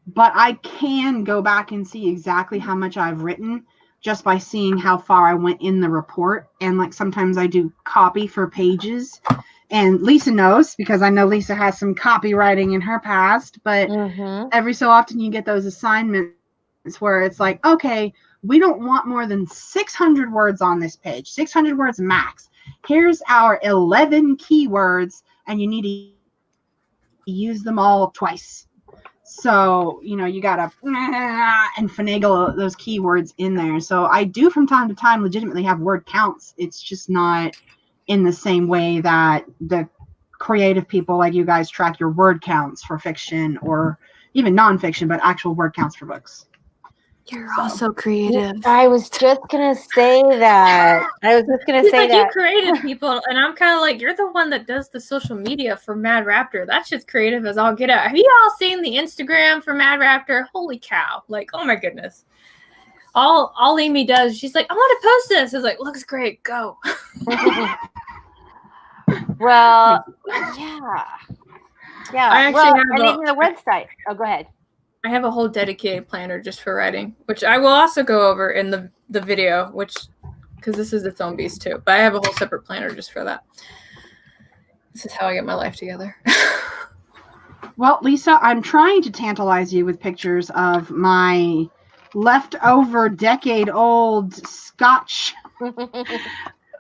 but I can go back and see exactly how much I've written just by seeing how far I went in the report. And sometimes I do copy for pages. And Lisa knows, because I know Lisa has some copywriting in her past, but every so often you get those assignments where it's like, okay, we don't want more than 600 words on this page, 600 words max. Here's our 11 keywords, and you need to use them all twice. So, you got to and finagle those keywords in there. So I do from time to time legitimately have word counts. It's just not in the same way that the creative people like you guys track your word counts for fiction or even nonfiction, but actual word counts for books. You're also creative. I was just going to say that. You creative people, and I'm kind of like, you're the one that does the social media for Mad Raptor. That's just creative as all get out. Have you all seen the Instagram for Mad Raptor? Holy cow. Oh my goodness. All Amy does, she's like, I want to post this. It's like, looks great. Go. Well, yeah. I actually have even the website. Oh, go ahead. I have a whole dedicated planner just for writing, which I will also go over in the video, because this is its own beast too. But I have a whole separate planner just for that. This is how I get my life together. Well, Lisa, I'm trying to tantalize you with pictures of my leftover decade-old Scotch.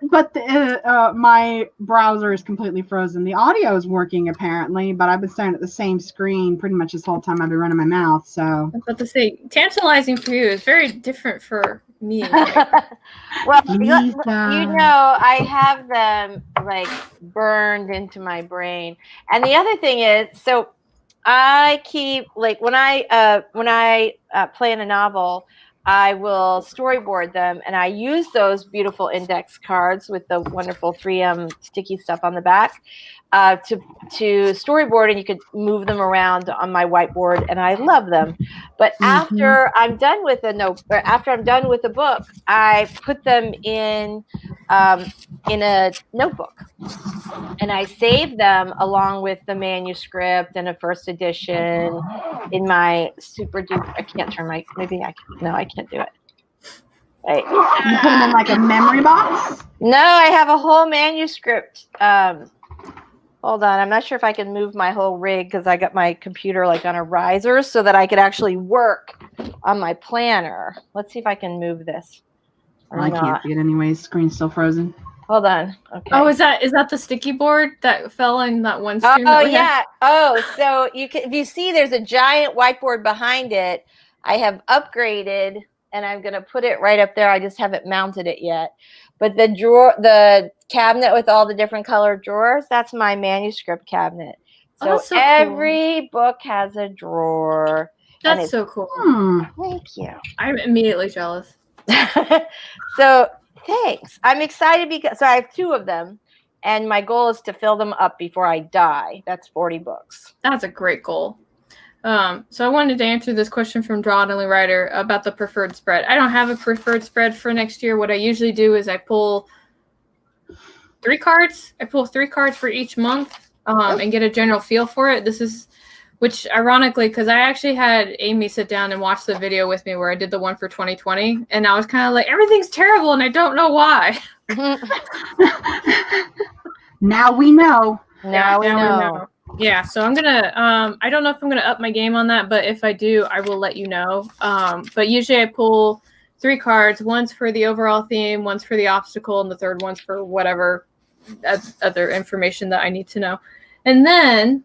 But my browser is completely frozen. The audio is working apparently, but I've been staring at the same screen pretty much this whole time I've been running my mouth. So I was about to say, tantalizing for you is very different for me. Well, I have them burned into my brain. And the other thing is, so I keep when I plan a novel, I will storyboard them, and I use those beautiful index cards with the wonderful 3M sticky stuff on the back to storyboard, and you could move them around on my whiteboard, and I love them. But after I'm done with the book, I put them in a notebook, and I save them along with the manuscript and a first edition in my super duper. I can't turn my. Maybe I can. No, I can't do it. Right. You put them in a memory box? No, I have a whole manuscript. Hold on, I'm not sure if I can move my whole rig because I got my computer on a riser so that I could actually work on my planner. Let's see if I can move this. I can't see it anyways. Screen's still frozen. Hold on. Okay. Oh, is that the sticky board that fell in that one stream? Oh, yeah. Oh, so if you see there's a giant whiteboard behind it, I have upgraded, and I'm going to put it right up there. I just haven't mounted it yet. But the cabinet with all the different colored drawers, that's my manuscript cabiet. So, every book has a drawer. That's so cool. Thank you. I'm immediately jealous. So thanks. I'm excited because I have 2 of them, and my goal is to fill them up before I die. That's 40 books. That's a great goal. So I wanted to answer this question from Draw Only Writer about the preferred spread. I don't have a preferred spread for next year. What I usually do is I pull 3 cards. I pull 3 cards for each month and get a general feel for it. Which ironically, because I actually had Amy sit down and watch the video with me where I did the one for 2020, and I was kind of like, everything's terrible, and I don't know why. Now we know. Now we know. Yeah, so I'm gonna. I don't know if I'm gonna up my game on that, but if I do, I will let you know. But usually I pull 3 cards. One's for the overall theme, one's for the obstacle, and the third one's for whatever other information that I need to know. And then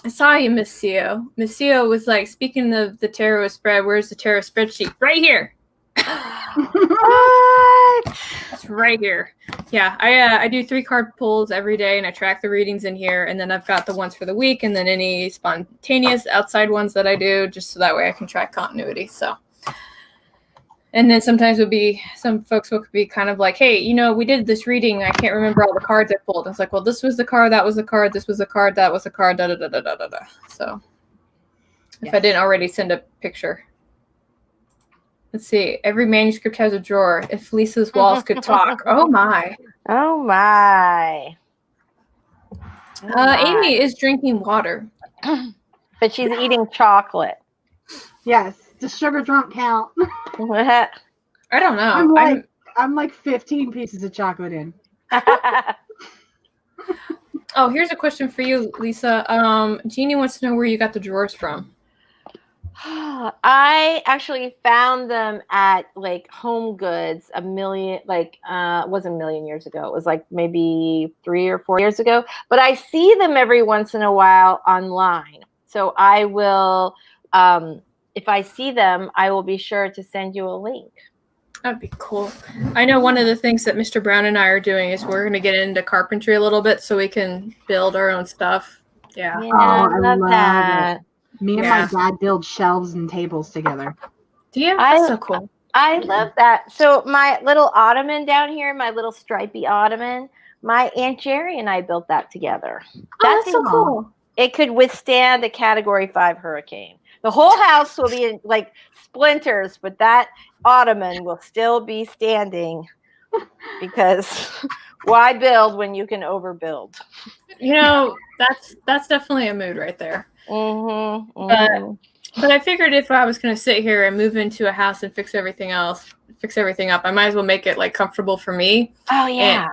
I saw you, MissCio. MissCio was like, speaking of the tarot spread, where's the tarot spreadsheet? Right here. What? It's right here. Yeah, I do 3 card pulls every day, and I track the readings in here, and then I've got the ones for the week, and then any spontaneous outside ones that I do, just so that way I can track continuity. So, And then sometimes some folks will be kind of like, hey, we did this reading. I can't remember all the cards I pulled. And it's like, well, this was the card, that was the card, this was the card, that was the card, da da da da da da da. So if I didn't already send a picture. Let's see. Every manuscript has a drawer. If Lisa's walls could talk. Oh my. Oh my. Amy is drinking water. But she's eating chocolate. Yes. Does sugar drunk count? I don't know. I'm like 15 pieces of chocolate in. Oh, here's a question for you, Lisa. Jeannie wants to know where you got the drawers from. I actually found them at like Home Goods it wasn't a million years ago. It was like maybe 3 or 4 years ago. But I see them every once in a while online. So I will, if I see them, I will be sure to send you a link. That'd be cool. I know one of the things that Mr. Brown and I are doing is we're going to get into carpentry a little bit so we can build our own stuff. Yeah. I love that. Me and my dad build shelves and tables together. Yeah, that's so cool. I love that. So my little ottoman down here, my little stripy ottoman, my Aunt Jerry and I built that together. That's so cool. It could withstand a Category 5 hurricane. The whole house will be in like splinters, but that ottoman will still be standing because why build when you can overbuild? That's definitely a mood right there. Mm-hmm, mm-hmm. But I figured if I was going to sit here and move into a house and fix everything up, I might as well make it like comfortable for me. Oh yeah.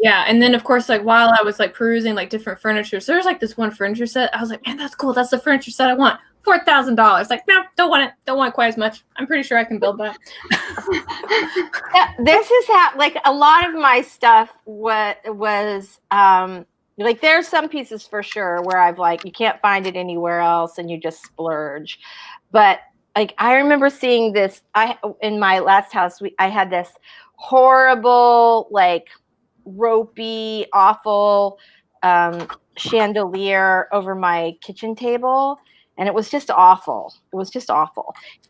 And then of course, like while I was like perusing like different furniture, so there's like this one furniture set. I was like, man, that's cool. That's the furniture set I want. $4,000. Like, no, don't want it. Don't want it quite as much. I'm pretty sure I can build that. This is how like a lot of my stuff was like there's some pieces for sure where I've like you can't find it anywhere else and you just splurge. But like I remember seeing this in my last house I had this horrible like ropey awful chandelier over my kitchen table. And it was just awful.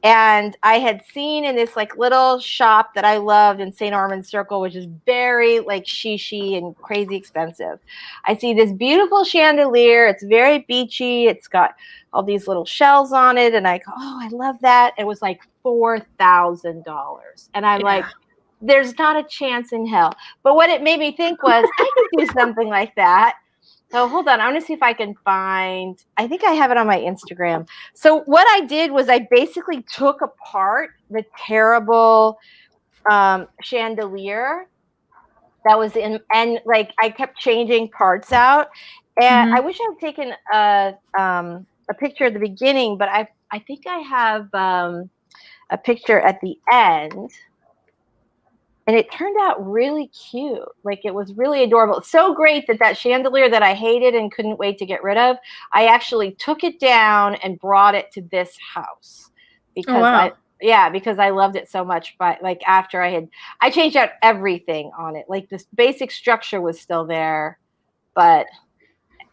And I had seen in this like little shop that I loved in St. Armand's Circle, which is very like shishi and crazy expensive. I see this beautiful chandelier. It's very beachy. It's got all these little shells on it. And I go, oh, I love that. It was like $4,000. And I'm like, there's not a chance in hell. But what it made me think was I could do something like that. So hold on. I'm going to see if I can find, I think I have it on my Instagram. So what I did was I basically took apart the terrible chandelier that was in, and like I kept changing parts out. And I wish I had taken a picture at the beginning, but I think I have a picture at the end. And it turned out really cute. Like it was really adorable. It's so great that chandelier that I hated and couldn't wait to get rid of, I actually took it down and brought it to this house because because I loved it so much. But like after I changed out everything on it. Like this basic structure was still there, and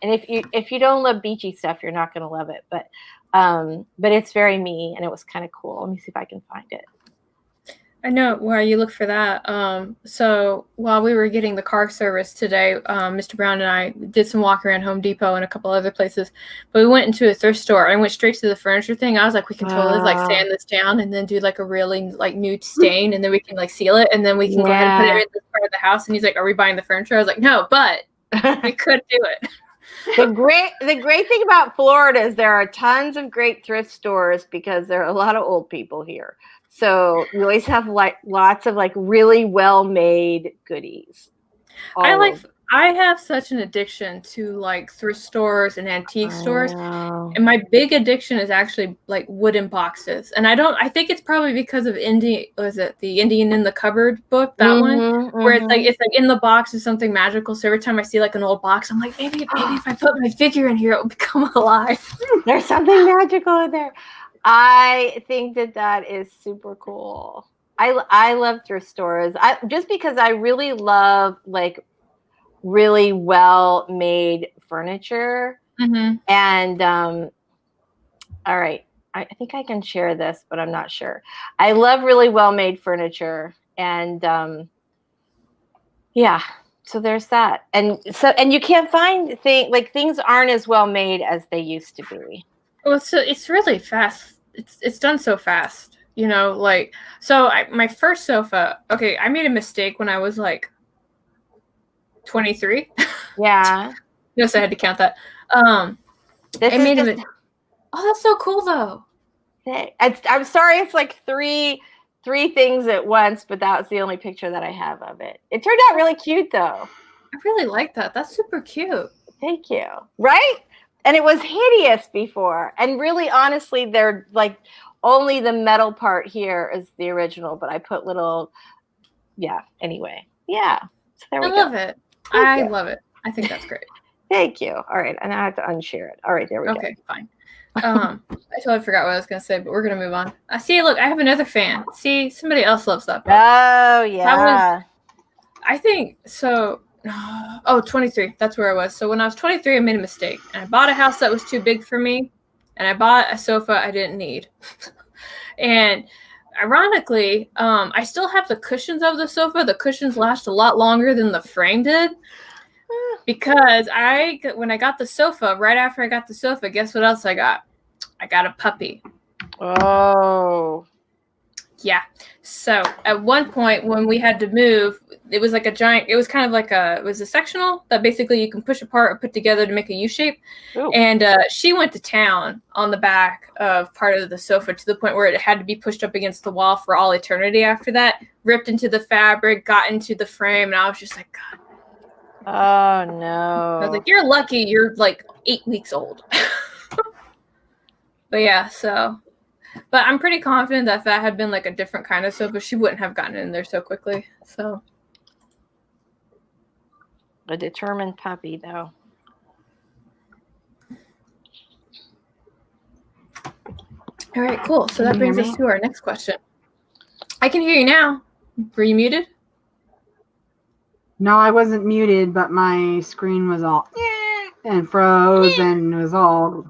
if you don't love beachy stuff, you're not going to love it. But it's very me, and it was kind of cool. Let me see if I can find it. I know why you look for that. So while we were getting the car service today, Mr. Brown and I did some walk around Home Depot and a couple other places. But we went into a thrift store. I went straight to the furniture thing. I was like, we can totally like sand this down and then do like a really like nude stain, and then we can like seal it, and then we can go ahead and put it in this part of the house. And he's like, are we buying the furniture? I was like, no, but we could do it. The great thing about Florida is there are tons of great thrift stores because there are a lot of old people here. So you always have like lots of like really well-made goodies. I have such an addiction to like thrift stores and antique stores. And my big addiction is actually like wooden boxes. And I think it's probably because of the Indian in the Cupboard book, that one, where it's like in the box is something magical. So every time I see like an old box, I'm like, maybe if I put my figure in here, it will become alive. There's something magical in there. I think that is super cool. I love thrift stores. Just because I really love like really well made furniture. And all right, I think I can share this, but I'm not sure. I love really well-made furniture, and yeah. So there's that, and you can't find things aren't as well made as they used to be. Well, it's really fast. It's done so fast, you know. Like, so my first sofa. Okay, I made a mistake when I was like 23. Yeah. Yes, I had to count that. This is just. Oh, that's so cool though. I'm sorry, it's like three things at once, but that was the only picture that I have of it. It turned out really cute though. I really like that. That's super cute. Thank you. Right? And it was hideous before. And really, honestly, they're like only the metal part here is the original, but I put little, anyway. Yeah. So there we go. I love it. I love it. I think that's great. Thank you. All right. And I have to unshare it. All right. There we go. Okay, fine. I totally forgot what I was going to say, but we're going to move on. See, look, I have another fan. See, somebody else loves that book. Oh, yeah. I think so. Oh, 23. That's where I was. So when I was 23, I made a mistake. And I bought a house that was too big for me. And I bought a sofa I didn't need. And ironically, I still have the cushions of the sofa. The cushions last a lot longer than the frame did. Because when I got the sofa, right after I got the sofa, guess what else I got? I got a puppy. Oh. Yeah. So at one point when we had to move, it was like a giant, it was kind of like it was a sectional that basically you can push apart or put together to make a U shape. Ooh. And she went to town on the back of part of the sofa to the point where it had to be pushed up against the wall for all eternity after that, ripped into the fabric, got into the frame. And I was just like, God. Oh, no. I was like, you're lucky you're like 8 weeks old. But yeah, so. But I'm pretty confident that if that had been like a different kind of sofa, she wouldn't have gotten in there so quickly. So. A determined puppy, though. All right, cool. So that brings us to our next question. I can hear you now. Were you muted? No, I wasn't muted, but my screen was all and froze and was all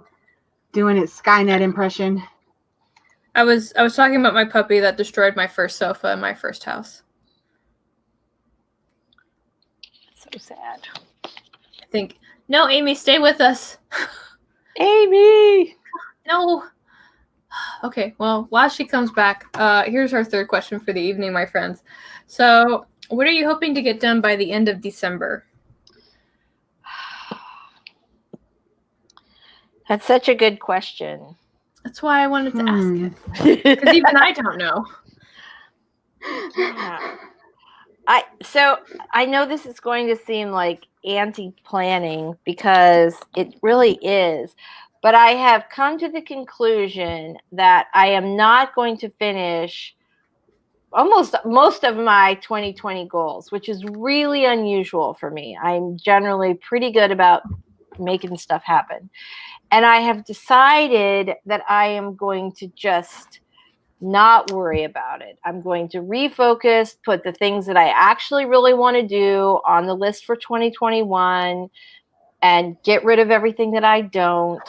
doing its Skynet impression. I was talking about my puppy that destroyed my first sofa in my first house. So sad. I think, no, Amy, stay with us. Amy! No. Okay, well, while she comes back, here's our third question for the evening, my friends. So, what are you hoping to get done by the end of December? That's such a good question. That's why I wanted to ask it. Because even I don't know. Yeah. I know this is going to seem like anti-planning because it really is. But I have come to the conclusion that I am not going to finish most of my 2020 goals, which is really unusual for me. I'm generally pretty good about making stuff happen. And I have decided that I am going to just not worry about it. I'm going to refocus, put the things that I actually really want to do on the list for 2021 and get rid of everything that I don't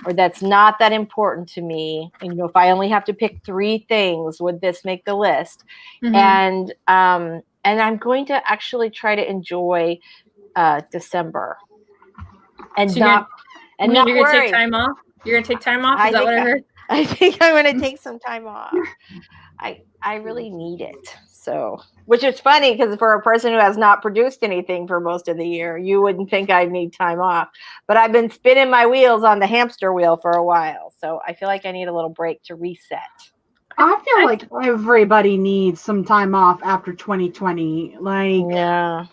or that's not that important to me. And, if I only have to pick 3 things, would this make the list? Mm-hmm. And I'm going to actually try to enjoy December and so not you're not gonna worry. Take time off? You're gonna take time off? Is that what I heard? I think I'm gonna take some time off. I really need it. So, which is funny because for a person who has not produced anything for most of the year, you wouldn't think I'd need time off. But I've been spinning my wheels on the hamster wheel for a while. So I feel like I need a little break to reset. I feel like everybody needs some time off after 2020. Like, yeah.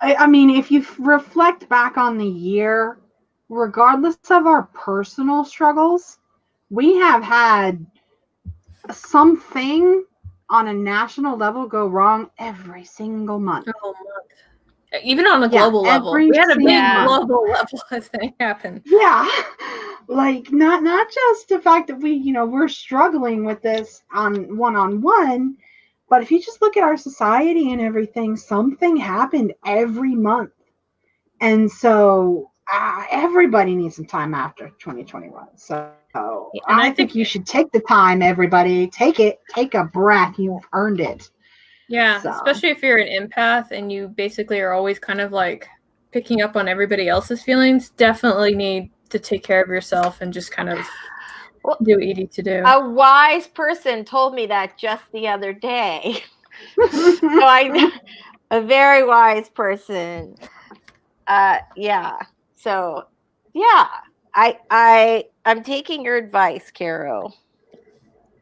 I mean, if you reflect back on the year, regardless of our personal struggles, we have had something on a national level go wrong every single month. Even on a global level. We had a big global level thing happen. Yeah. Like not just the fact that we're struggling with this on one-on-one, but if you just look at our society and everything, something happened every month. And so everybody needs some time after 2021. So And I think you should take the time, everybody. Take a breath. You've earned it. Yeah, so. Especially if you're an empath and you basically are always kind of like picking up on everybody else's feelings, definitely need to take care of yourself and just kind of do what you need to do. A wise person told me that just the other day. A very wise person. Yeah. So, yeah, I'm taking your advice, Caro.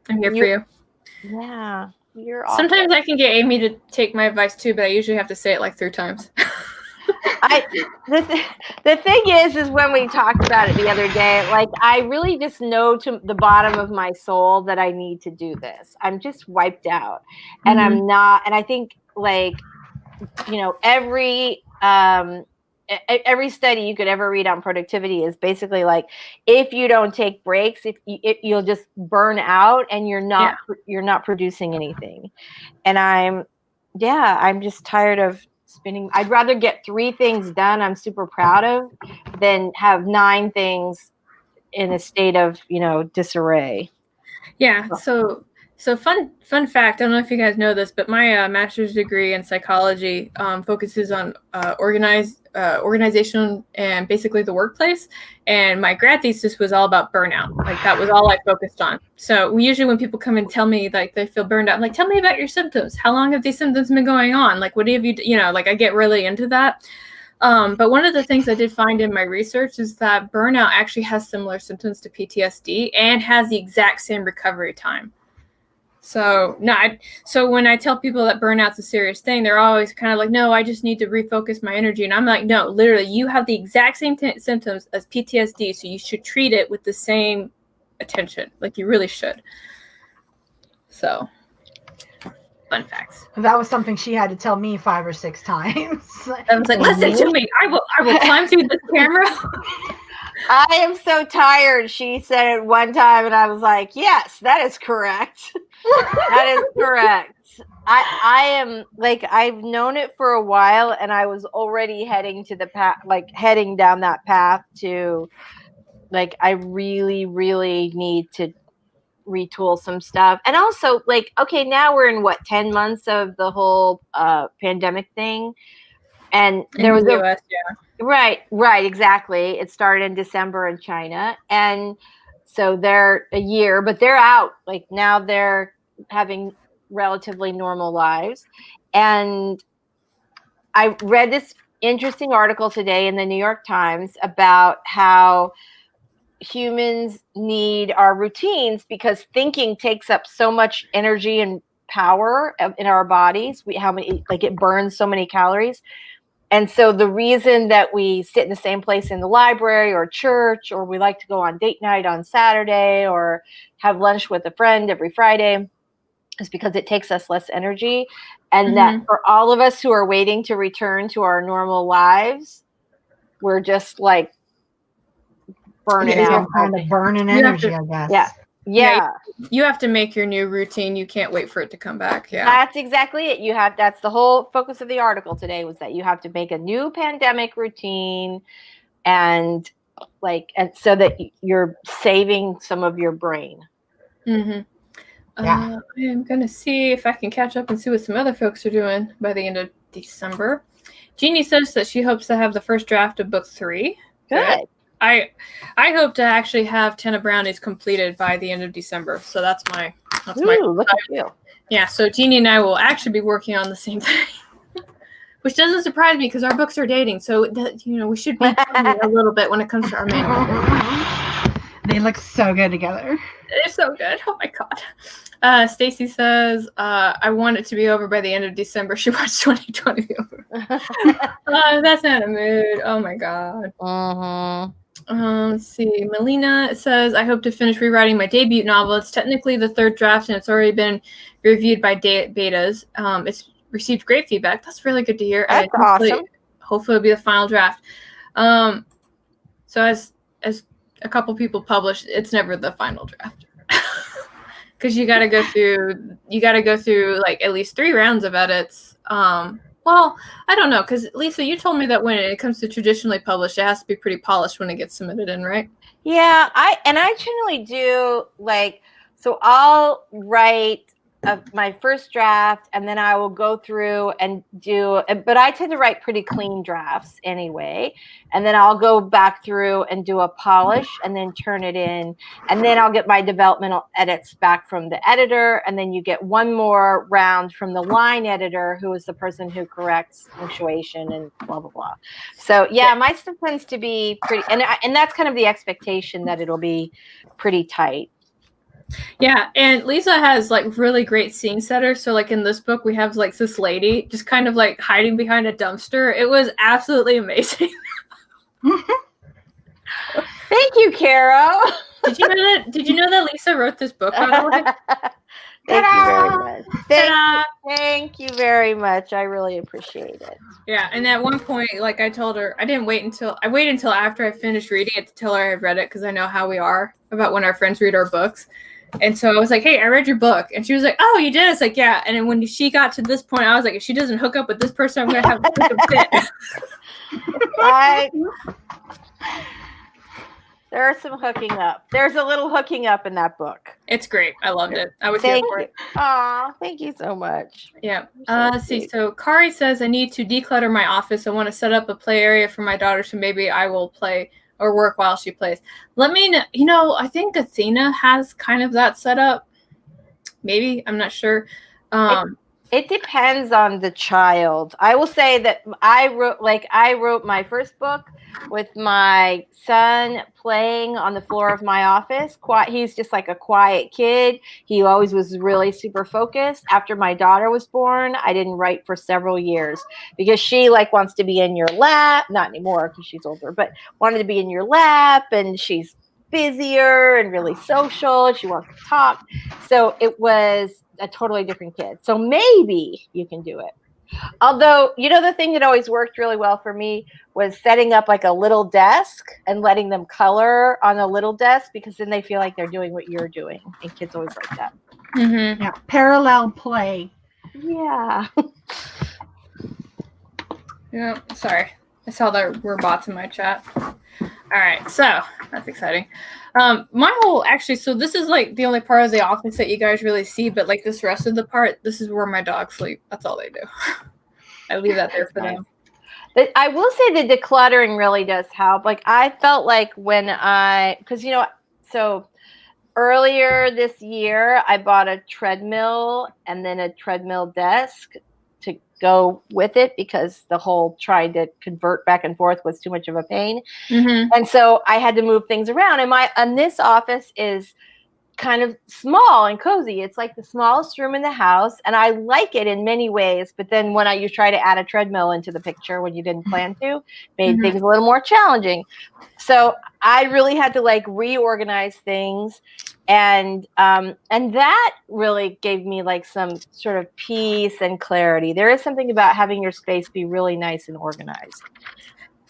I'm here for you. Yeah, you're awesome. Sometimes I can get Amy to take my advice too, but I usually have to say it like 3 times. The thing is when we talked about it the other day, like I really just know to the bottom of my soul that I need to do this. I'm just wiped out, and I'm not. And I think like, every study you could ever read on productivity is basically like, if you don't take breaks, you'll just burn out and you're not producing anything. And I'm just tired of spinning. I'd rather get 3 things done I'm super proud of than have 9 things in a state of, disarray. Yeah. So fun fact, I don't know if you guys know this, but my master's degree in psychology focuses on organization and basically the workplace. And my grad thesis was all about burnout. Like that was all I focused on. So usually when people come and tell me like they feel burned out, I'm like, tell me about your symptoms. How long have these symptoms been going on? Like, what have you, like I get really into that. But one of the things I did find in my research is that burnout actually has similar symptoms to PTSD and has the exact same recovery time. So when I tell people that burnout's a serious thing, they're always kind of like, no, I just need to refocus my energy. And I'm like, no, literally, you have the exact same symptoms as PTSD. So you should treat it with the same attention. Like you really should. So fun facts. That was something she had to tell me 5 or 6 times. I was like, listen to me. I will climb through this camera. I am so tired. She said it one time and I was like, yes, that is correct. That is correct. I am like, I've known it for a while and I was already heading to the path, like heading down that path to like, I really, really need to retool some stuff. And also like, okay, now we're in 10 months of the whole pandemic thing. And there was US, yeah. Right, exactly. It started in December in China. And so they're a year, but they're out. Like now they're having relatively normal lives. And I read this interesting article today in the New York Times about how humans need our routines because thinking takes up so much energy and power in our bodies. It burns so many calories. And so the reason that we sit in the same place in the library or church, or we like to go on date night on Saturday or have lunch with a friend every Friday is because it takes us less energy. And that for all of us who are waiting to return to our normal lives, we're just like burning out. Kind of burning energy, I guess. Yeah. You have to make your new routine. You can't wait for it to come back. Yeah. That's exactly it. That's the whole focus of the article today was that you have to make a new pandemic routine and so that you're saving some of your brain. Mm-hmm. Yeah. I am going to see if I can catch up and see what some other folks are doing by the end of December. Jeannie says that she hopes to have the first draft of book 3. Good. I hope to actually have 10 of Brownies completed by the end of December. So that's my look at you. Yeah, so Jeannie and I will actually be working on the same thing. Which doesn't surprise me because our books are dating. So we should be a little bit when it comes to our manuscript. They look so good together. They're so good. Oh my god. Stacy says, I want it to be over by the end of December. She wants 2020 to be over. That's not a mood. Oh my god. Let's see. Melina says, I hope to finish rewriting my debut novel. It's technically the 3rd draft and it's already been reviewed by betas. It's received great feedback. That's really good to hear. That's awesome. Hopefully it'll be the final draft. So as a couple people published, it's never the final draft. Because you got to go through like at least 3 rounds of edits. Well, I don't know, because Lisa, you told me that when it comes to traditionally published, it has to be pretty polished when it gets submitted in, right? Yeah, I generally do like, so I'll write my first draft, and then I will go through and but I tend to write pretty clean drafts anyway. And then I'll go back through and do a polish and then turn it in. And then I'll get my developmental edits back from the editor. And then you get one more round from the line editor, who is the person who corrects punctuation and blah, blah, blah. So yeah, my stuff tends to be pretty, and that's kind of the expectation, that it'll be pretty tight. Yeah, and Lisa has like really great scene setters. So like in this book, we have like this lady just kind of like hiding behind a dumpster. It was absolutely amazing. Thank you, Caro. Did you know that Lisa wrote this book, by the way? Thank you very much. Thank you very much. I really appreciate it. Yeah, and at one point, like I told her, I waited until after I finished reading it to tell her I had read it, because I know how we are about when our friends read our books. And so I was like, hey, I read your book. And she was like, oh, you did? I was like, yeah. And then when she got to this point, I was like, if she doesn't hook up with this person, I'm going to have a fit. There are some hooking up. There's a little hooking up in that book. It's great. I loved it. I was here for it. Aw, thank you so much. Yeah. Let's see. So Kari says, I need to declutter my office. I want to set up a play area for my daughter, so maybe I will play or work while she plays. Let me know. I think Athena has kind of that set up. Maybe. I'm not sure. It depends on the child. I will say that I wrote my first book with my son playing on the floor of my office. He's just like a quiet kid. He always was really super focused. After my daughter was born, I didn't write for several years, because she like wants to be in your lap. Not anymore, because she's older, but wanted to be in your lap, and she's busier and really social. She wants to talk. So it was a totally different kid. So maybe you can do it. Although, the thing that always worked really well for me was setting up like a little desk and letting them color on a little desk, because then they feel like they're doing what you're doing. And kids always like that. Mm-hmm. Yeah, parallel play. Yeah. Yeah, sorry. I saw there were bots in my chat. All right, so that's exciting. So this is like the only part of the office that you guys really see, but like this rest of the part, this is where my dogs sleep. That's all they do. I leave that there for them. But I will say the decluttering really does help. Like I felt like so earlier this year, I bought a treadmill and then a treadmill desk to go with it, because the whole trying to convert back and forth was too much of a pain. Mm-hmm. And so I had to move things around. And this office is kind of small and cozy. It's like the smallest room in the house, and I like it in many ways. But then when you try to add a treadmill into the picture when you didn't plan to, made things a little more challenging. So I really had to like reorganize things, and that really gave me like some sort of peace and clarity. There is something about having your space be really nice and organized.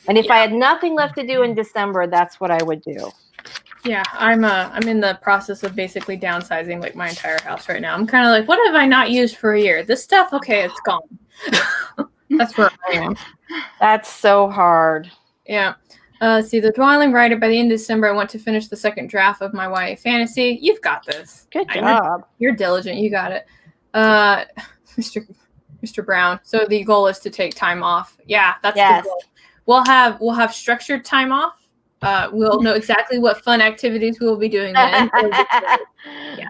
And if I had nothing left to do in December, that's what I would do. Yeah, I'm in the process of basically downsizing like my entire house right now. I'm kind of like, what have I not used for a year? This stuff, okay, it's gone. That's where I am. That's so hard. Yeah. See, the Dwelling Writer, by the end of December, I want to finish the second draft of my YA fantasy. You've got this. Good job. You're diligent. You got it. Mr. Brown. So the goal is to take time off. Yeah, that's the goal. We'll have structured time off. We'll know exactly what fun activities we will be doing then. Yes.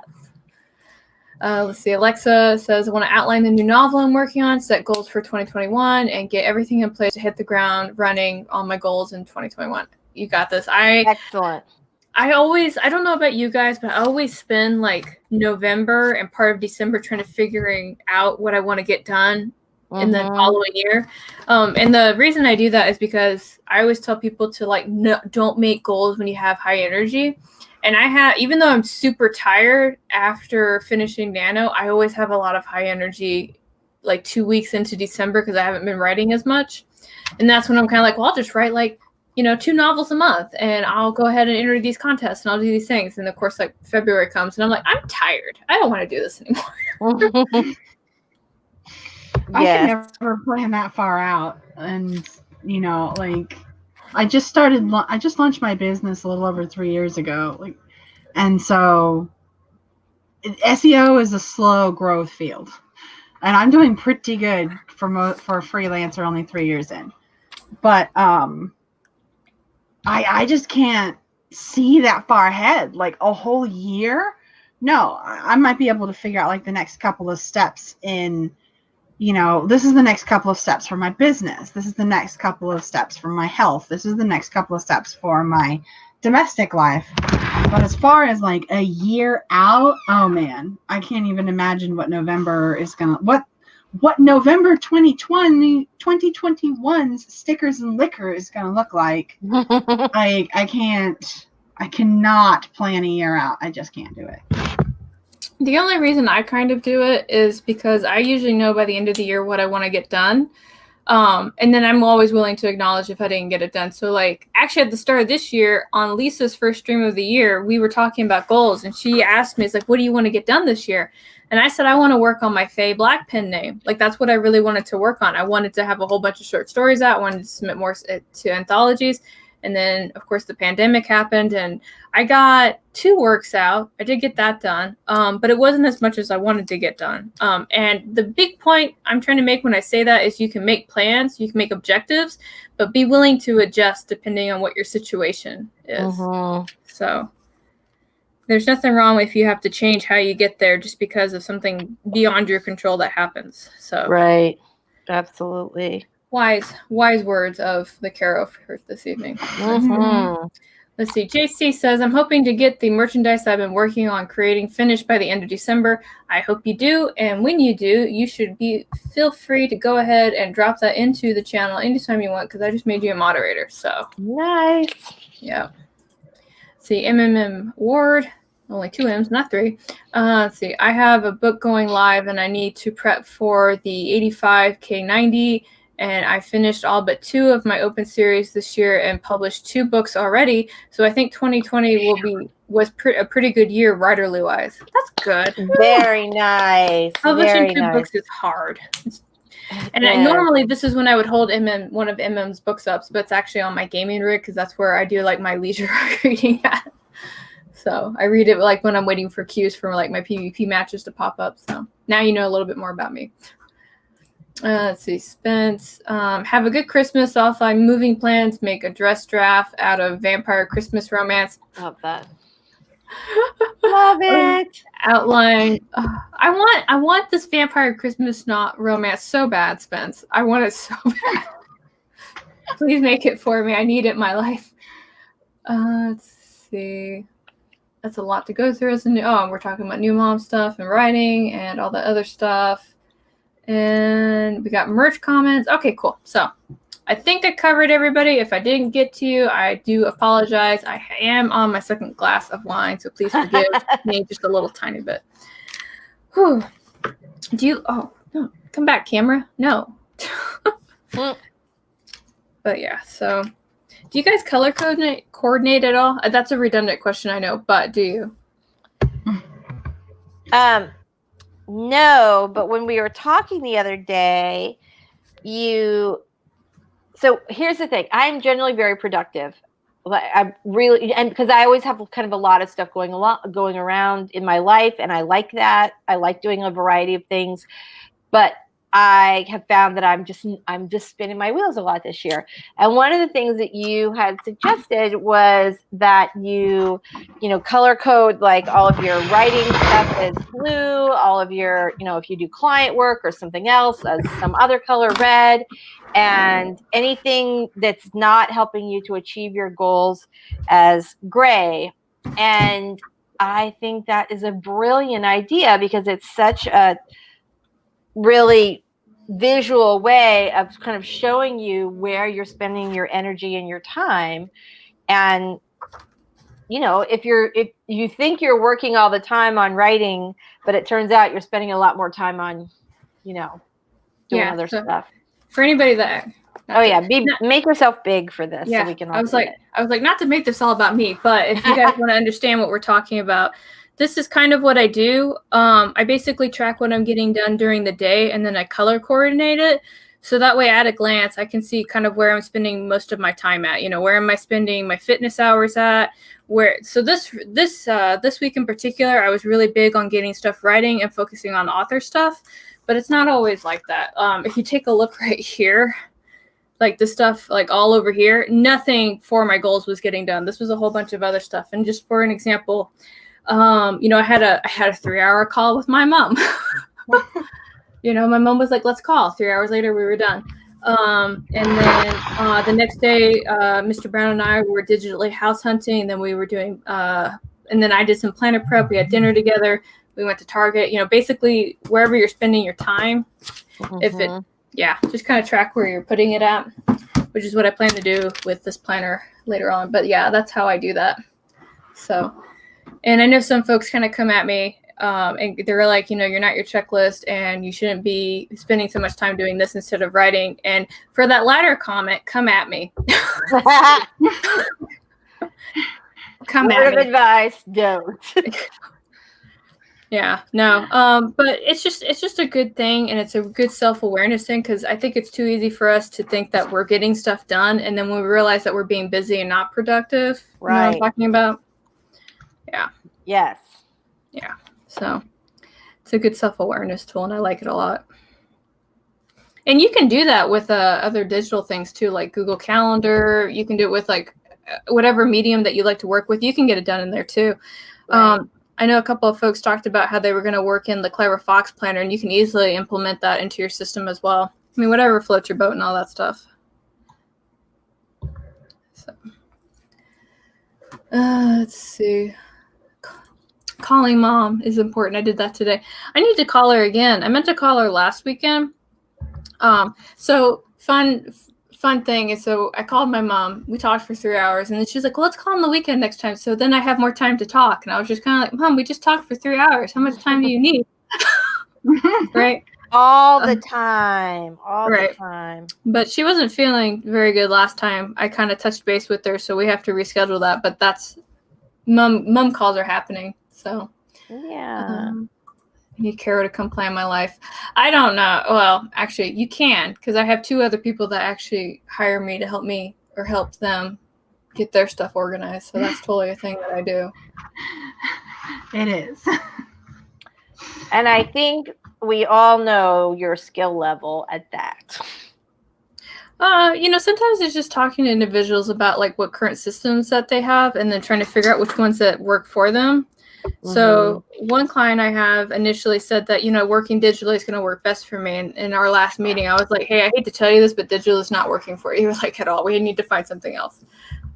Let's see. Alexa says, I want to outline the new novel I'm working on, set goals for 2021, and get everything in place to hit the ground running on my goals in 2021. You got this. Excellent. I don't know about you guys, but I always spend like November and part of December trying to figuring out what I want to get done in the following year. And the reason I do that is because I always tell people to like, don't make goals when you have high energy. And even though I'm super tired after finishing Nano, I always have a lot of high energy like 2 weeks into December, because I haven't been writing as much. And that's when I'm kind of like, well, I'll just write like, 2 novels a month, and I'll go ahead and enter these contests, and I'll do these things. And of course, like February comes, and I'm like, I'm tired. I don't want to do this anymore. I Yes. can never plan that far out. And, you know, like, I just launched my business a little over 3 years ago. Like, and so SEO is a slow growth field. And I'm doing pretty good for a freelancer only 3 years in. But I just can't see that far ahead, like a whole year. No, I might be able to figure out like the next couple of steps in, you know, this is the next couple of steps for my business. This is the next couple of steps for my health. This is the next couple of steps for my domestic life. But as far as like a year out, oh man, I can't even imagine what November is going to, what November 2021's stickers and liquor is going to look like. I cannot plan a year out. I just can't do it. The only reason I kind of do it is because I usually know by the end of the year what I want to get done. And then I'm always willing to acknowledge if I didn't get it done. So like actually at the start of this year on Lisa's first stream of the year, we were talking about goals and she asked me, it's like, what do you want to get done this year? And I said, I want to work on my Faye Black pen name. Like that's what I really wanted to work on. I wanted to have a whole bunch of short stories out. I wanted to submit more to anthologies. And then, of course, the pandemic happened and I got 2 works out. I did get that done, but it wasn't as much as I wanted to get done. And the big point I'm trying to make when I say that is you can make plans, you can make objectives, but be willing to adjust depending on what your situation is. So there's nothing wrong if you have to change how you get there just because of something beyond your control that happens. So right. Absolutely. Wise words of the Caro for this evening. Let's see. JC says, I'm hoping to get the merchandise I've been working on creating finished by the end of December. I hope you do. And when you do, you should feel free to go ahead and drop that into the channel anytime you want because I just made you a moderator. So nice. Yeah. Let's see. Ward. Only 2 M's, not 3. Let's see. I have a book going live and I need to prep for the 85K90. And I finished all but 2 of my open series this year and published 2 books already. So I think 2020 was a pretty good year writerly wise. That's good. Very nice. Publishing 2 books is hard. Normally this is when I would hold one of MM's books up, but it's actually on my gaming rig because that's where I do like my leisure reading at. So I read it like when I'm waiting for cues for like my PvP matches to pop up. So now you know a little bit more about me. Let's see, Spence. Have a good Christmas. Offline moving plans. Make a dress draft out of vampire Christmas romance. Love that. Love it. Outline. I want this vampire Christmas romance so bad, Spence. I want it so bad. Please make it for me. I need it in my life. Let's see. That's a lot to go through as a new. Oh, we're talking about new mom stuff and writing and all the other stuff. And we got merch comments. Okay, cool. So I think I covered everybody. If I didn't get to you, I do apologize. I am on my 2nd glass of wine, so please forgive me just a little tiny bit. Whew. Oh, no. Come back, camera. No. But yeah, so do you guys color coordinate at all? That's a redundant question, I know, but do you? No, but when we were talking the other day, so here's the thing. I'm generally very productive. I'm really, and because I always have kind of a lot of stuff going around in my life, and I like that. I like doing a variety of things, but I have found that I'm just spinning my wheels a lot this year. And one of the things that you had suggested was that you color code like all of your writing stuff as blue, all of your, if you do client work or something else as some other color red, and anything that's not helping you to achieve your goals as gray. And I think that is a brilliant idea because it's such a really visual way of kind of showing you where you're spending your energy and your time. And if you think you're working all the time on writing, but it turns out you're spending a lot more time on doing other stuff. For anybody that make yourself big for this. Yeah, so we can all I was like not to make this all about me, but if you guys want to understand what we're talking about, this is kind of what I do. I basically track what I'm getting done during the day, and then I color coordinate it. So that way, at a glance, I can see kind of where I'm spending most of my time at. Where am I spending my fitness hours at? So this week in particular, I was really big on getting stuff writing and focusing on author stuff, but it's not always like that. If you take a look right here, like the stuff like all over here, nothing for my goals was getting done. This was a whole bunch of other stuff. And just for an example, I had a 3-hour call with my mom. My mom was like, let's call. 3 hours later, we were done. And then the next day, Mr. Brown and I were digitally house hunting. And then we were doing, and then I did some planner prep. We had dinner together. We went to Target, basically wherever you're spending your time. Just kind of track where you're putting it at, which is what I plan to do with this planner later on. But yeah, that's how I do that. So, and I know some folks kind of come at me and they're like, you're not your checklist and you shouldn't be spending so much time doing this instead of writing. And for that latter comment, come at me. Come at me. Word of advice, don't. Yeah, no, but it's just a good thing, and it's a good self-awareness thing, because I think it's too easy for us to think that we're getting stuff done, and then when we realize that we're being busy and not productive, right? You know what I'm talking about? Yeah. Yes. Yeah. So it's a good self-awareness tool, and I like it a lot. And you can do that with other digital things too, like Google Calendar. You can do it with like whatever medium that you like to work with. You can get it done in there too. Right. I know a couple of folks talked about how they were going to work in the Clever Fox Planner, and you can easily implement that into your system as well. I mean, whatever floats your boat and all that stuff. So, let's see. Calling mom is important. I did that today. I need to call her again. I meant to call her last weekend. So fun thing is, so I called my mom. We talked for 3 hours, and then she's like, well, let's call on the weekend next time. So then I have more time to talk. And I was just kind of like, Mom, we just talked for 3 hours. How much time do you need? Right? All the time. All right. the time. But she wasn't feeling very good last time. I kind of touched base with her, so we have to reschedule that. But that's mom calls are happening. So yeah. I need Carol to come plan my life. I don't know. Well, actually, you can, because I have 2 other people that actually hire me to help me or help them get their stuff organized. So that's totally a thing that I do. It is. And I think we all know your skill level at that. Sometimes it's just talking to individuals about like what current systems that they have and then trying to figure out which ones that work for them. So one client I have initially said that, working digitally is going to work best for me. And in our last meeting, I was like, hey, I hate to tell you this, but digital is not working for you. He was like, at all. We need to find something else.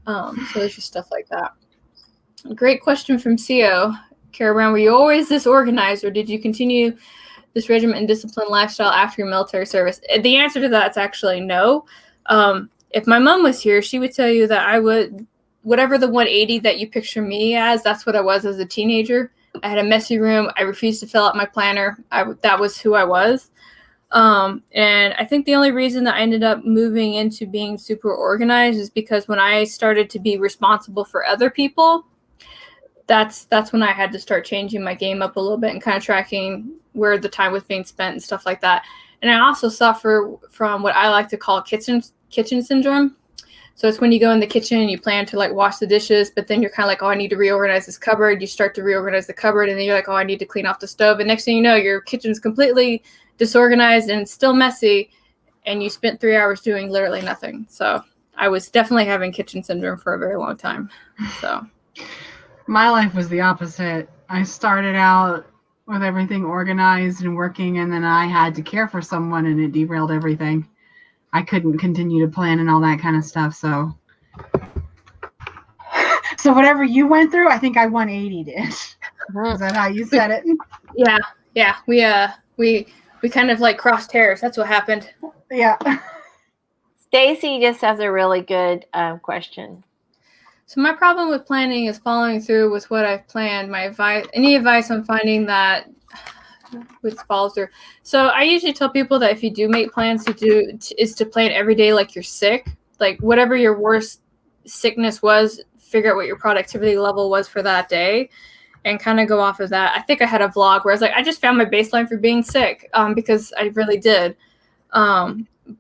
So there's just stuff like that. Great question from CO. Carol Brown, were you always this organized, or did you continue this Regiment and Discipline Lifestyle after your military service? The answer to that is actually no. If my mom was here, she would tell you that I would... whatever the 180 that you picture me as, that's what I was as a teenager. I had a messy room. I refused to fill out my planner. That was who I was. And I think the only reason that I ended up moving into being super organized is because when I started to be responsible for other people, that's when I had to start changing my game up a little bit and kind of tracking where the time was being spent and stuff like that. And I also suffer from what I like to call kitchen syndrome. So it's when you go in the kitchen and you plan to like wash the dishes, but then you're kind of like, oh, I need to reorganize this cupboard. You start to reorganize the cupboard, and then you're like, oh, I need to clean off the stove. And next thing you know, your kitchen's completely disorganized and still messy, and you spent 3 hours doing literally nothing. So I was definitely having kitchen syndrome for a very long time. So my life was the opposite. I started out with everything organized and working, and then I had to care for someone, and it derailed everything. I couldn't continue to plan and all that kind of stuff. So whatever you went through, I think I 180'd it. Is that how you said it? Yeah. We kind of like crossed hairs. That's what happened. Yeah. Stacy just has a really good question. So my problem with planning is following through with what I've planned. Any advice on finding that which follows through? So I usually tell people that if you do make plans is to plan every day like you're sick. Like whatever your worst sickness was, figure out what your productivity level was for that day, and kind of go off of that. I think I had a vlog where I was like, I just found my baseline for being sick, because I really did.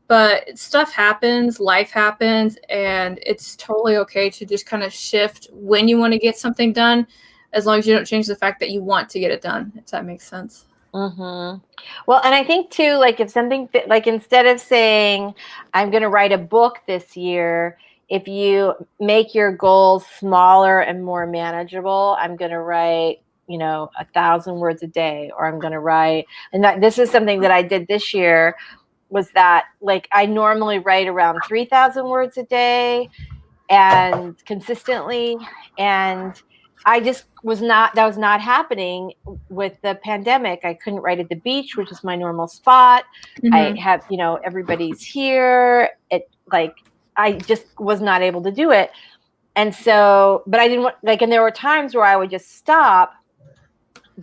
But stuff happens, life happens, and it's totally okay to just kind of shift when you want to get something done, as long as you don't change the fact that you want to get it done, if that makes sense. Mm-hmm. Well, and I think too, like if something like instead of saying I'm going to write a book this year, if you make your goals smaller and more manageable, I'm going to write, 1,000 words a day, or I'm going to write, and this is something that I did this year, was that like I normally write around 3,000 words a day and consistently, and I just that was not happening with the pandemic. I couldn't write at the beach, which is my normal spot. Mm-hmm. I have, everybody's here. I just was not able to do it. And so, but I didn't want, and there were times where I would just stop,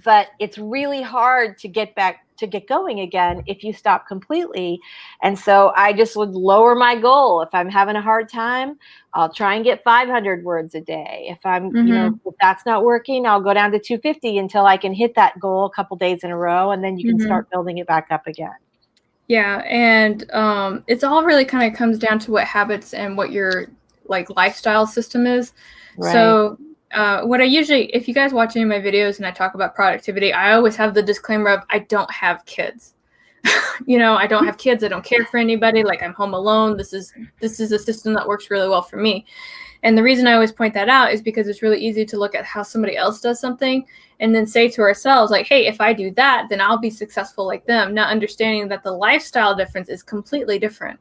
but it's really hard to get going again if you stop completely. And so I just would lower my goal. If I'm having a hard time, I'll try and get 500 words a day. If I'm, if that's not working, I'll go down to 250 until I can hit that goal a couple days in a row. And then you can start building it back up again. Yeah. And it's all really kind of comes down to what habits and what your lifestyle system is. Right. So what I usually, if you guys watch any of my videos and I talk about productivity, I always have the disclaimer of I don't have kids. I don't have kids. I don't care for anybody. I'm home alone. This is a system that works really well for me. And the reason I always point that out is because it's really easy to look at how somebody else does something and then say to ourselves, hey, if I do that, then I'll be successful like them, not understanding that the lifestyle difference is completely different.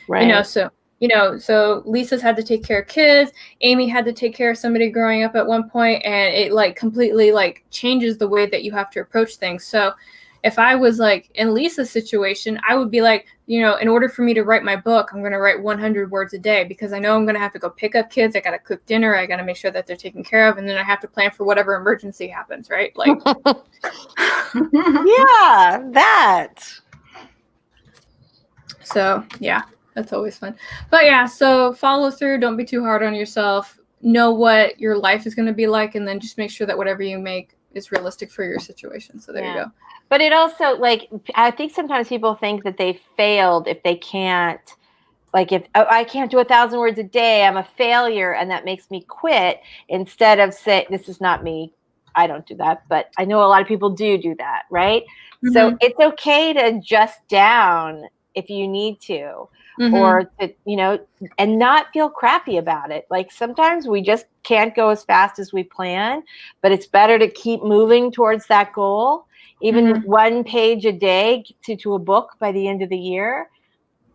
Right. So Lisa's had to take care of kids. Amy had to take care of somebody growing up at one point, and it completely changes the way that you have to approach things. So if I was in Lisa's situation, I would be in order for me to write my book, I'm going to write 100 words a day, because I know I'm going to have to go pick up kids. I got to cook dinner. I got to make sure that they're taken care of. And then I have to plan for whatever emergency happens, right? Yeah, that. So, yeah, that's always fun. But yeah, so follow through. Don't be too hard on yourself. Know what your life is going to be like, and then just make sure that whatever you make is realistic for your situation. So there you go. But it also, I think sometimes people think that they failed if they can't, if I can't do 1,000 words a day, I'm a failure, and that makes me quit, instead of say, this is not me. I don't do that, but I know a lot of people do that, right? Mm-hmm. So it's okay to adjust down if you need to, or to, and not feel crappy about it. Sometimes we just can't go as fast as we plan, but it's better to keep moving towards that goal, even 1 page a day to a book by the end of the year.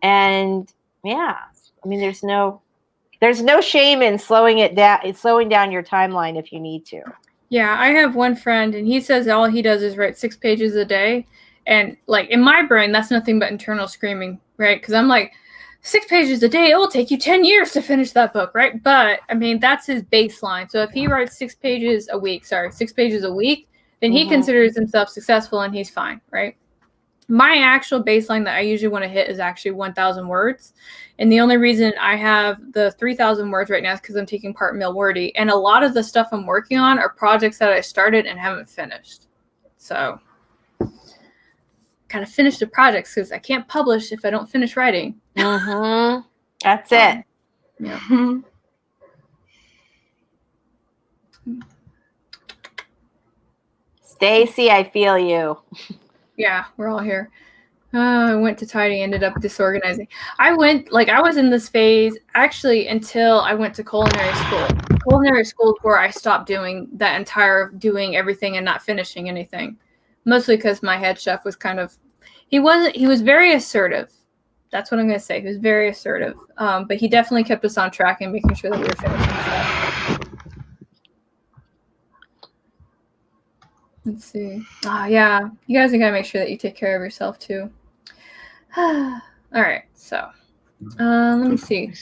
And there's no shame in slowing down your timeline if you need to. Yeah, I have one friend, and he says all he does is write 6 pages a day. And in my brain, that's nothing but internal screaming, right? Because I'm 6 pages a day, it will take you 10 years to finish that book, right? But that's his baseline. So if he writes 6 pages a week, then he considers himself successful, and he's fine, right? My actual baseline that I usually want to hit is actually 1,000 words. And the only reason I have the 3,000 words right now is because I'm taking part in Milwordy. And a lot of the stuff I'm working on are projects that I started and haven't finished. So kind of finish the projects, because I can't publish if I don't finish writing. That's it. Yeah. Stacy, I feel you. Yeah, we're all here. I went to tidy, ended up disorganizing. I was in this phase actually until I went to culinary school. Culinary school is where I stopped doing that entire doing everything and not finishing anything. Mostly because my head chef was he was very assertive. That's what I'm going to say. He was very assertive. But he definitely kept us on track and making sure that we were finishing stuff. Let's see. Yeah. You guys got to make sure that you take care of yourself too. All right. So let me see.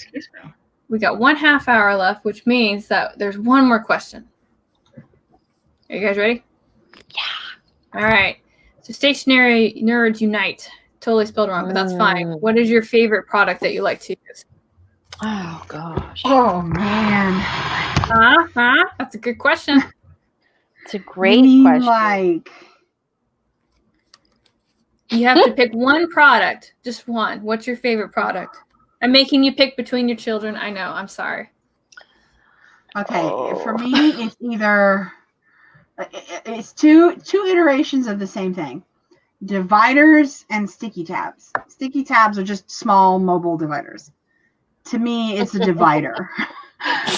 We got 1/2 hour left, which means that there's one more question. Are you guys ready? Yeah. All right. So stationary nerds unite. Totally spelled wrong, but that's fine. What is your favorite product that you like to use? Oh, gosh. Oh, man. That's a good question. It's a great question. Like, you have to pick one product, just one. What's your favorite product? I'm making you pick between your children. I know. I'm sorry. Okay, for me, it's either it's two iterations of the same thing: dividers and sticky tabs. Sticky tabs are just small mobile dividers. To me, it's a divider.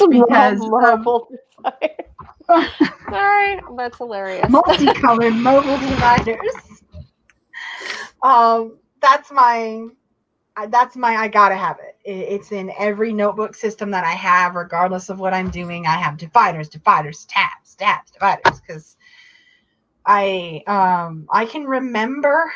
Because mobile divider. Sorry, that's hilarious. Multicolored mobile dividers. That's my I gotta have it. It's in every notebook system that I have, regardless of what I'm doing. I have dividers, tabs, dividers, because I can remember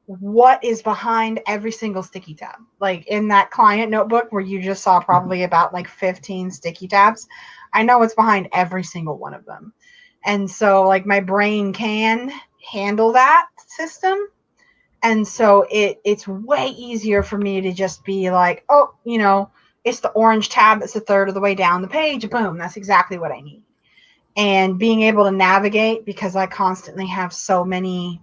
what is behind every single sticky tab. Like in that client notebook where you just saw probably about like 15 sticky tabs, I know what's behind every single one of them. And so like my brain can handle that system. And so it's way easier for me to just be like, oh, it's the orange tab that's a third of the way down the page. Boom, that's exactly what I need. And being able to navigate, because I constantly have so many,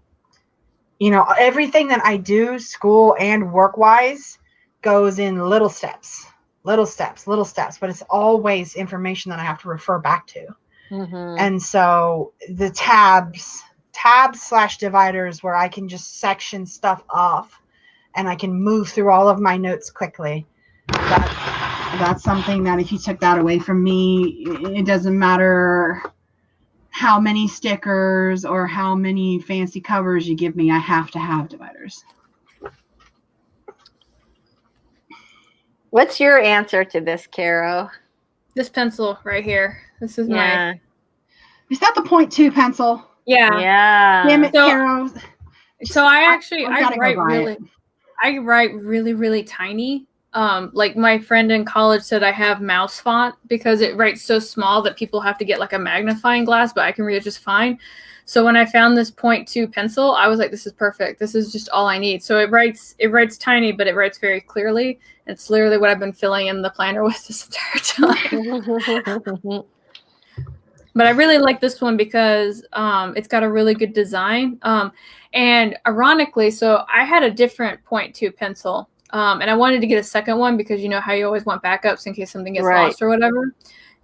everything that I do, school and work-wise, goes in little steps, but it's always information that I have to refer back to. Mm-hmm. And so the tabs / dividers where I can just section stuff off and I can move through all of my notes quickly. That's something that if you took that away from me, it doesn't matter how many stickers or how many fancy covers you give me, I have to have dividers. What's your answer to this, Caro? This pencil right here. This is my... Is that the 0.2 pencil? Yeah. Damn it, Caro. So I write really, really tiny. Like my friend in college said I have mouse font because it writes so small that people have to get like a magnifying glass, but I can read it just fine. So when I found this 0.2 pencil, I was like, this is perfect. This is just all I need. So it writes tiny, but it writes very clearly. It's literally what I've been filling in the planner with this entire time. But I really like this one because it's got a really good design. And ironically, so I had a different 0.2 pencil. And I wanted to get a second one because you know how you always want backups in case something gets lost or whatever.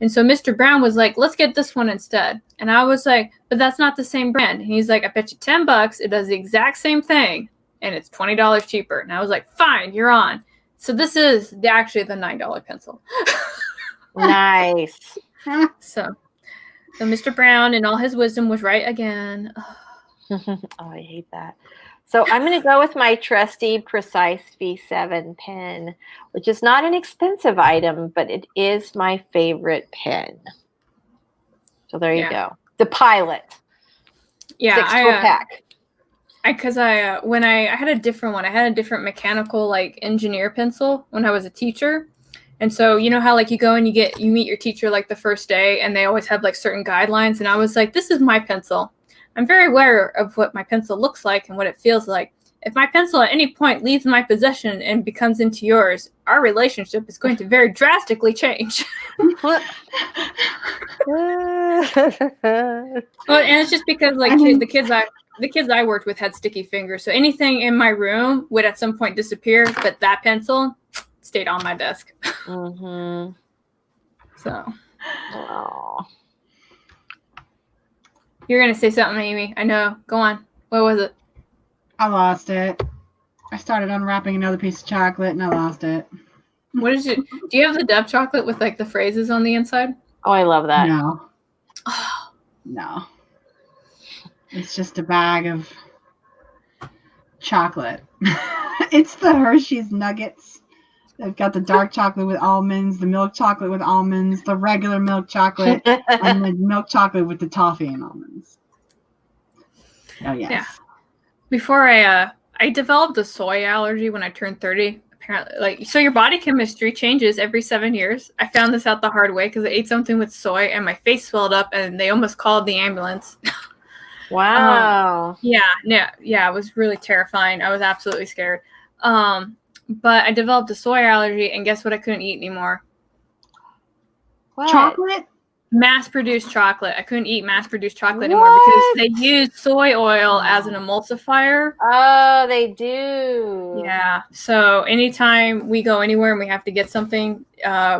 And so Mr. Brown was like, let's get this one instead. And I was like, but that's not the same brand. And he's like, I bet you $10. It does the exact same thing. And it's $20 cheaper. And I was like, fine, you're on. So this is actually the $9 pencil. Nice. So Mr. Brown in all his wisdom was right again. Oh, I hate that. So I'm going to go with my trusty Precise V7 pen, which is not an expensive item, but it is my favorite pen. So there you go. The Pilot. Yeah, 6-pack. Because when I had a different one. I had a different mechanical like engineer pencil when I was a teacher. And so, you know how like you go and you meet your teacher like the first day and they always have like certain guidelines. And I was like, this is my pencil. I'm very aware of what my pencil looks like and what it feels like. If my pencil at any point leaves my possession and becomes into yours, our relationship is going to very drastically change. Well, and it's just because like the kids I worked with had sticky fingers. So anything in my room would at some point disappear, but that pencil stayed on my desk. Mm-hmm. So. Oh. You're going to say something, Amy. I know. Go on. What was it? I lost it. I started unwrapping another piece of chocolate and I lost it. What is it? Do you have the Dove chocolate with like the phrases on the inside? Oh, I love that. No. No. It's just a bag of chocolate. It's the Hershey's Nuggets. They've got the dark chocolate with almonds, the milk chocolate with almonds, the regular milk chocolate, and the milk chocolate with the toffee and almonds. Oh, yes. Yeah. Before I developed a soy allergy when I turned 30. Apparently, so your body chemistry changes every 7 years. I found this out the hard way because I ate something with soy and my face swelled up and they almost called the ambulance. Wow. Yeah, it was really terrifying. I was absolutely scared. But I developed a soy allergy, and guess what I couldn't eat anymore? What? Chocolate? mass-produced chocolate. I couldn't eat mass-produced chocolate anymore because they use soy oil as an emulsifier. Oh, they do. Yeah. So anytime we go anywhere and we have to get something,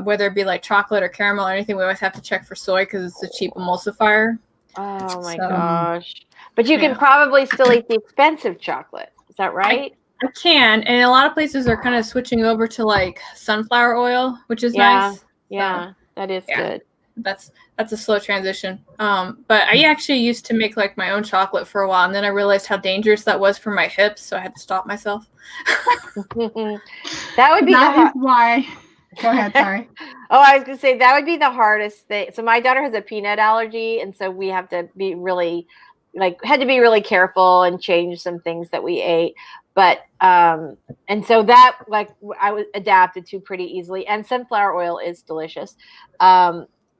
whether it be like chocolate or caramel or anything, we always have to check for soy because it's a cheap emulsifier. Oh my gosh. But you can Yeah. probably still eat the expensive chocolate. Is that right? I can. And a lot of places are kind of switching over to like sunflower oil, which is nice. Yeah. So, That is good. That's a slow transition. But I actually used to make like my own chocolate for a while, and then I realized how dangerous that was for my hips, so I had to stop myself. That would be why. Go ahead, sorry. I was gonna say that would be the hardest thing. So my daughter has a peanut allergy, and so we have to be really had to be really careful and change some things that we ate. But and so that I was adapted to pretty easily. And sunflower oil is delicious.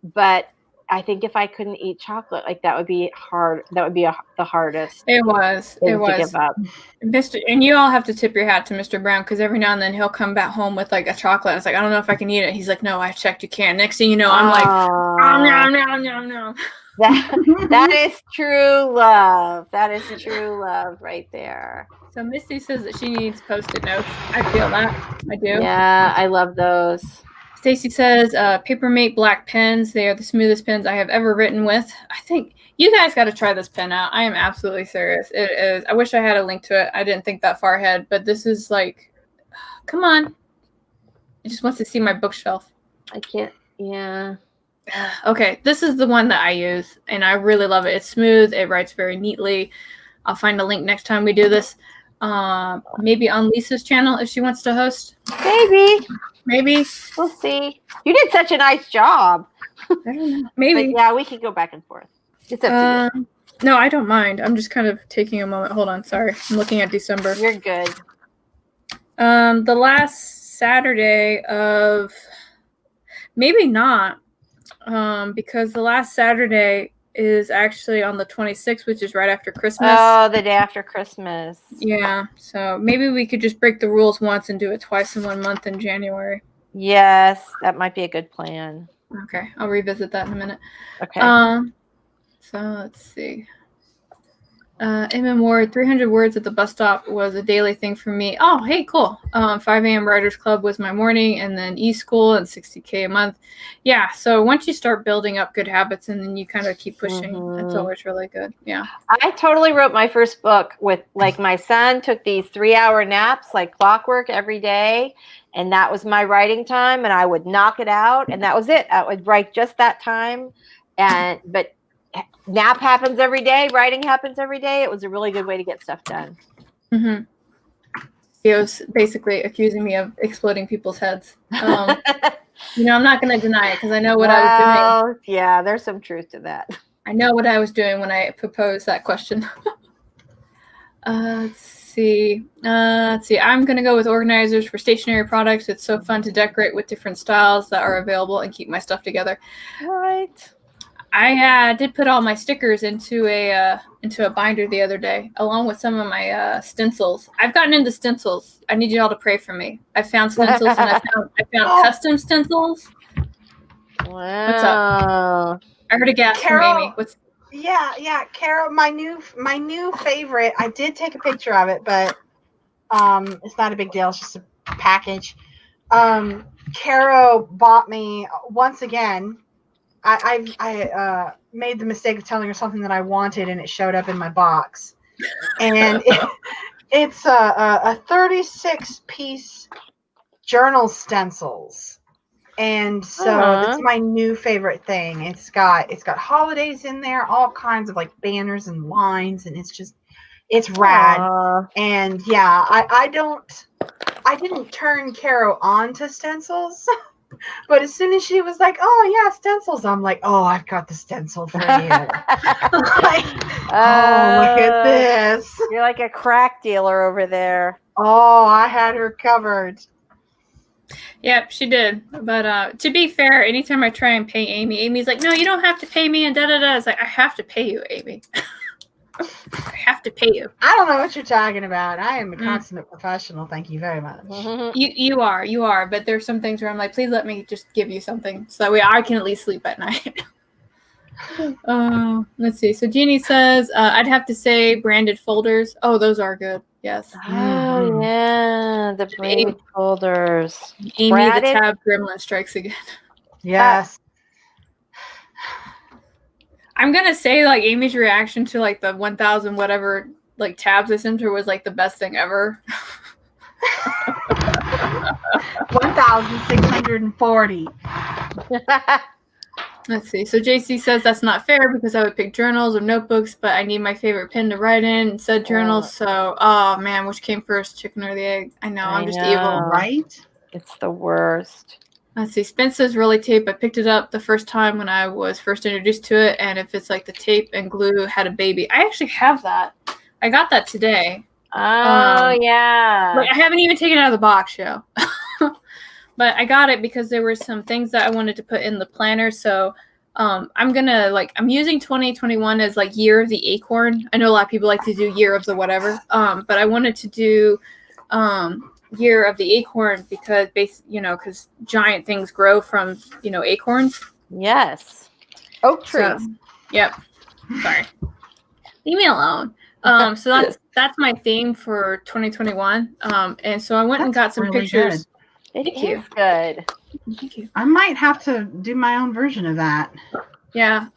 But I think if I couldn't eat chocolate, that would be hard. That would be the hardest. It was. To give up. And you all have to tip your hat to Mr. Brown, because every now and then he'll come back home with like a chocolate. It's like, I don't know if I can eat it. He's like, no, I checked, you can. Next thing you know, I'm like, no. That is true love. That is true love right there. So Misty says that she needs Post-it notes. I feel that. I do. Yeah, I love those. Stacy says, Papermate black pens. They are the smoothest pens I have ever written with. I think you guys got to try this pen out. I am absolutely serious. It is. I wish I had a link to it. I didn't think that far ahead, but this is like, come on. It just wants to see my bookshelf. I can't. Yeah. Okay, this is the one that I use, and I really love it. It's smooth. It writes very neatly. I'll find a link next time we do this. Maybe on Lisa's channel if she wants to host. Maybe. We'll see. You did such a nice job. I don't know. Maybe. But yeah, we could go back and forth. It's up to you. No, I don't mind. I'm just kind of taking a moment. Hold on. Sorry. I'm looking at December. You're good. The last Saturday of... Maybe not. Because the last Saturday is actually on the 26th, which is right after Christmas. Oh, the day after Christmas. Yeah. So maybe we could just break the rules once and do it twice in 1 month in January. Yes, that might be a good plan. Okay. I'll revisit that in a minute. Okay. So let's see. MM Ward, 300 words at the bus stop was a daily thing for me. Oh, hey, cool. 5 a.m. Writers Club was my morning, and then e-school and $60K a month. Yeah, so once you start building up good habits and then you kind of keep pushing, that's always really good. Yeah. I totally wrote my first book with, my son took these 3-hour naps like clockwork every day, and that was my writing time, and I would knock it out, and that was it. I would write just that time, but nap happens every day. Writing happens every day. It was a really good way to get stuff done. Mm-hmm. He was basically accusing me of exploding people's heads. I'm not going to deny it because I know what I was doing. Yeah, there's some truth to that. I know what I was doing when I proposed that question. Let's see. I'm going to go with organizers for stationery products. It's so fun to decorate with different styles that are available and keep my stuff together. Right. I did put all my stickers into a binder the other day, along with some of my stencils. I've gotten into stencils. I need you all to pray for me. I found stencils and I found custom stencils. Wow. What's up? I heard a gasp from Amy. Yeah, Carol, my new favorite. I did take a picture of it, but it's not a big deal. It's just a package. Carol bought me once again. I made the mistake of telling her something that I wanted, and it showed up in my box. And it's a 36-piece journal stencils, and so it's my new favorite thing. It's got holidays in there, all kinds of banners and lines, and it's rad. And yeah, I didn't turn Caro on to stencils. But as soon as she was like, "Oh yeah, stencils," I'm like, "Oh, I've got the stencil for you." Oh, look at this! You're like a crack dealer over there. Oh, I had her covered. Yep, she did. But to be fair, anytime I try and pay Amy's like, "No, you don't have to pay me," and da-da-da. It's like, I have to pay you, Amy. I have to pay you. I don't know what you're talking about. I am a consummate professional. Thank you very much. You are. But there's some things where I'm like, please let me just give you something so that way I can at least sleep at night. Let's see. So Jeannie says, I'd have to say branded folders. Oh, those are good. Yes. Oh, yeah. The branded folders. Amy, the tab gremlin strikes again. Yes. I'm going to say, like, Amy's reaction to, like, the 1,000 whatever, like, tabs I sent her was, like, the best thing ever. 1,640. Let's see. So JC says that's not fair because I would pick journals or notebooks, but I need my favorite pen to write in said journals. So, oh man, which came first, chicken or the egg? I know, I'm just evil. Right? It's the worst. Let's see. Spence says Rolly tape. I picked it up the first time when I was first introduced to it, and if it's like the tape and glue had a baby. I actually have that. I got that today. Oh, yeah. Like, I haven't even taken it out of the box, yo. But I got it because there were some things that I wanted to put in the planner. So I'm using 2021 as like year of the acorn. I know a lot of people like to do year of the whatever. But I wanted to do year of the acorn because because giant things grow from, acorns. Yes. Oak trees. So, yep. Sorry. Leave me alone. So that's my theme for 2021. And so I went and got some really pictures. Good. It is good. Thank you. I might have to do my own version of that. Yeah.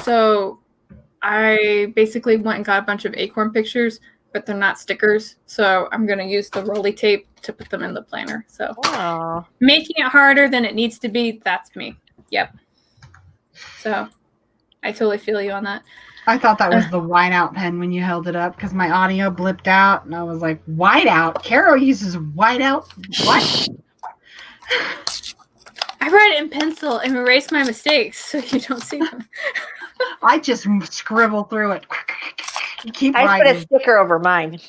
So I basically went and got a bunch of acorn pictures, but they're not stickers. So I'm going to use the Rolly tape to put them in the planner. So making it harder than it needs to be. That's me. Yep. So I totally feel you on that. I thought that was the whiteout pen when you held it up because my audio blipped out and I was like, whiteout? Carol uses whiteout? What? I write it in pencil and erase my mistakes so you don't see them. I just scribble through it. Keep I writing. put a sticker over mine.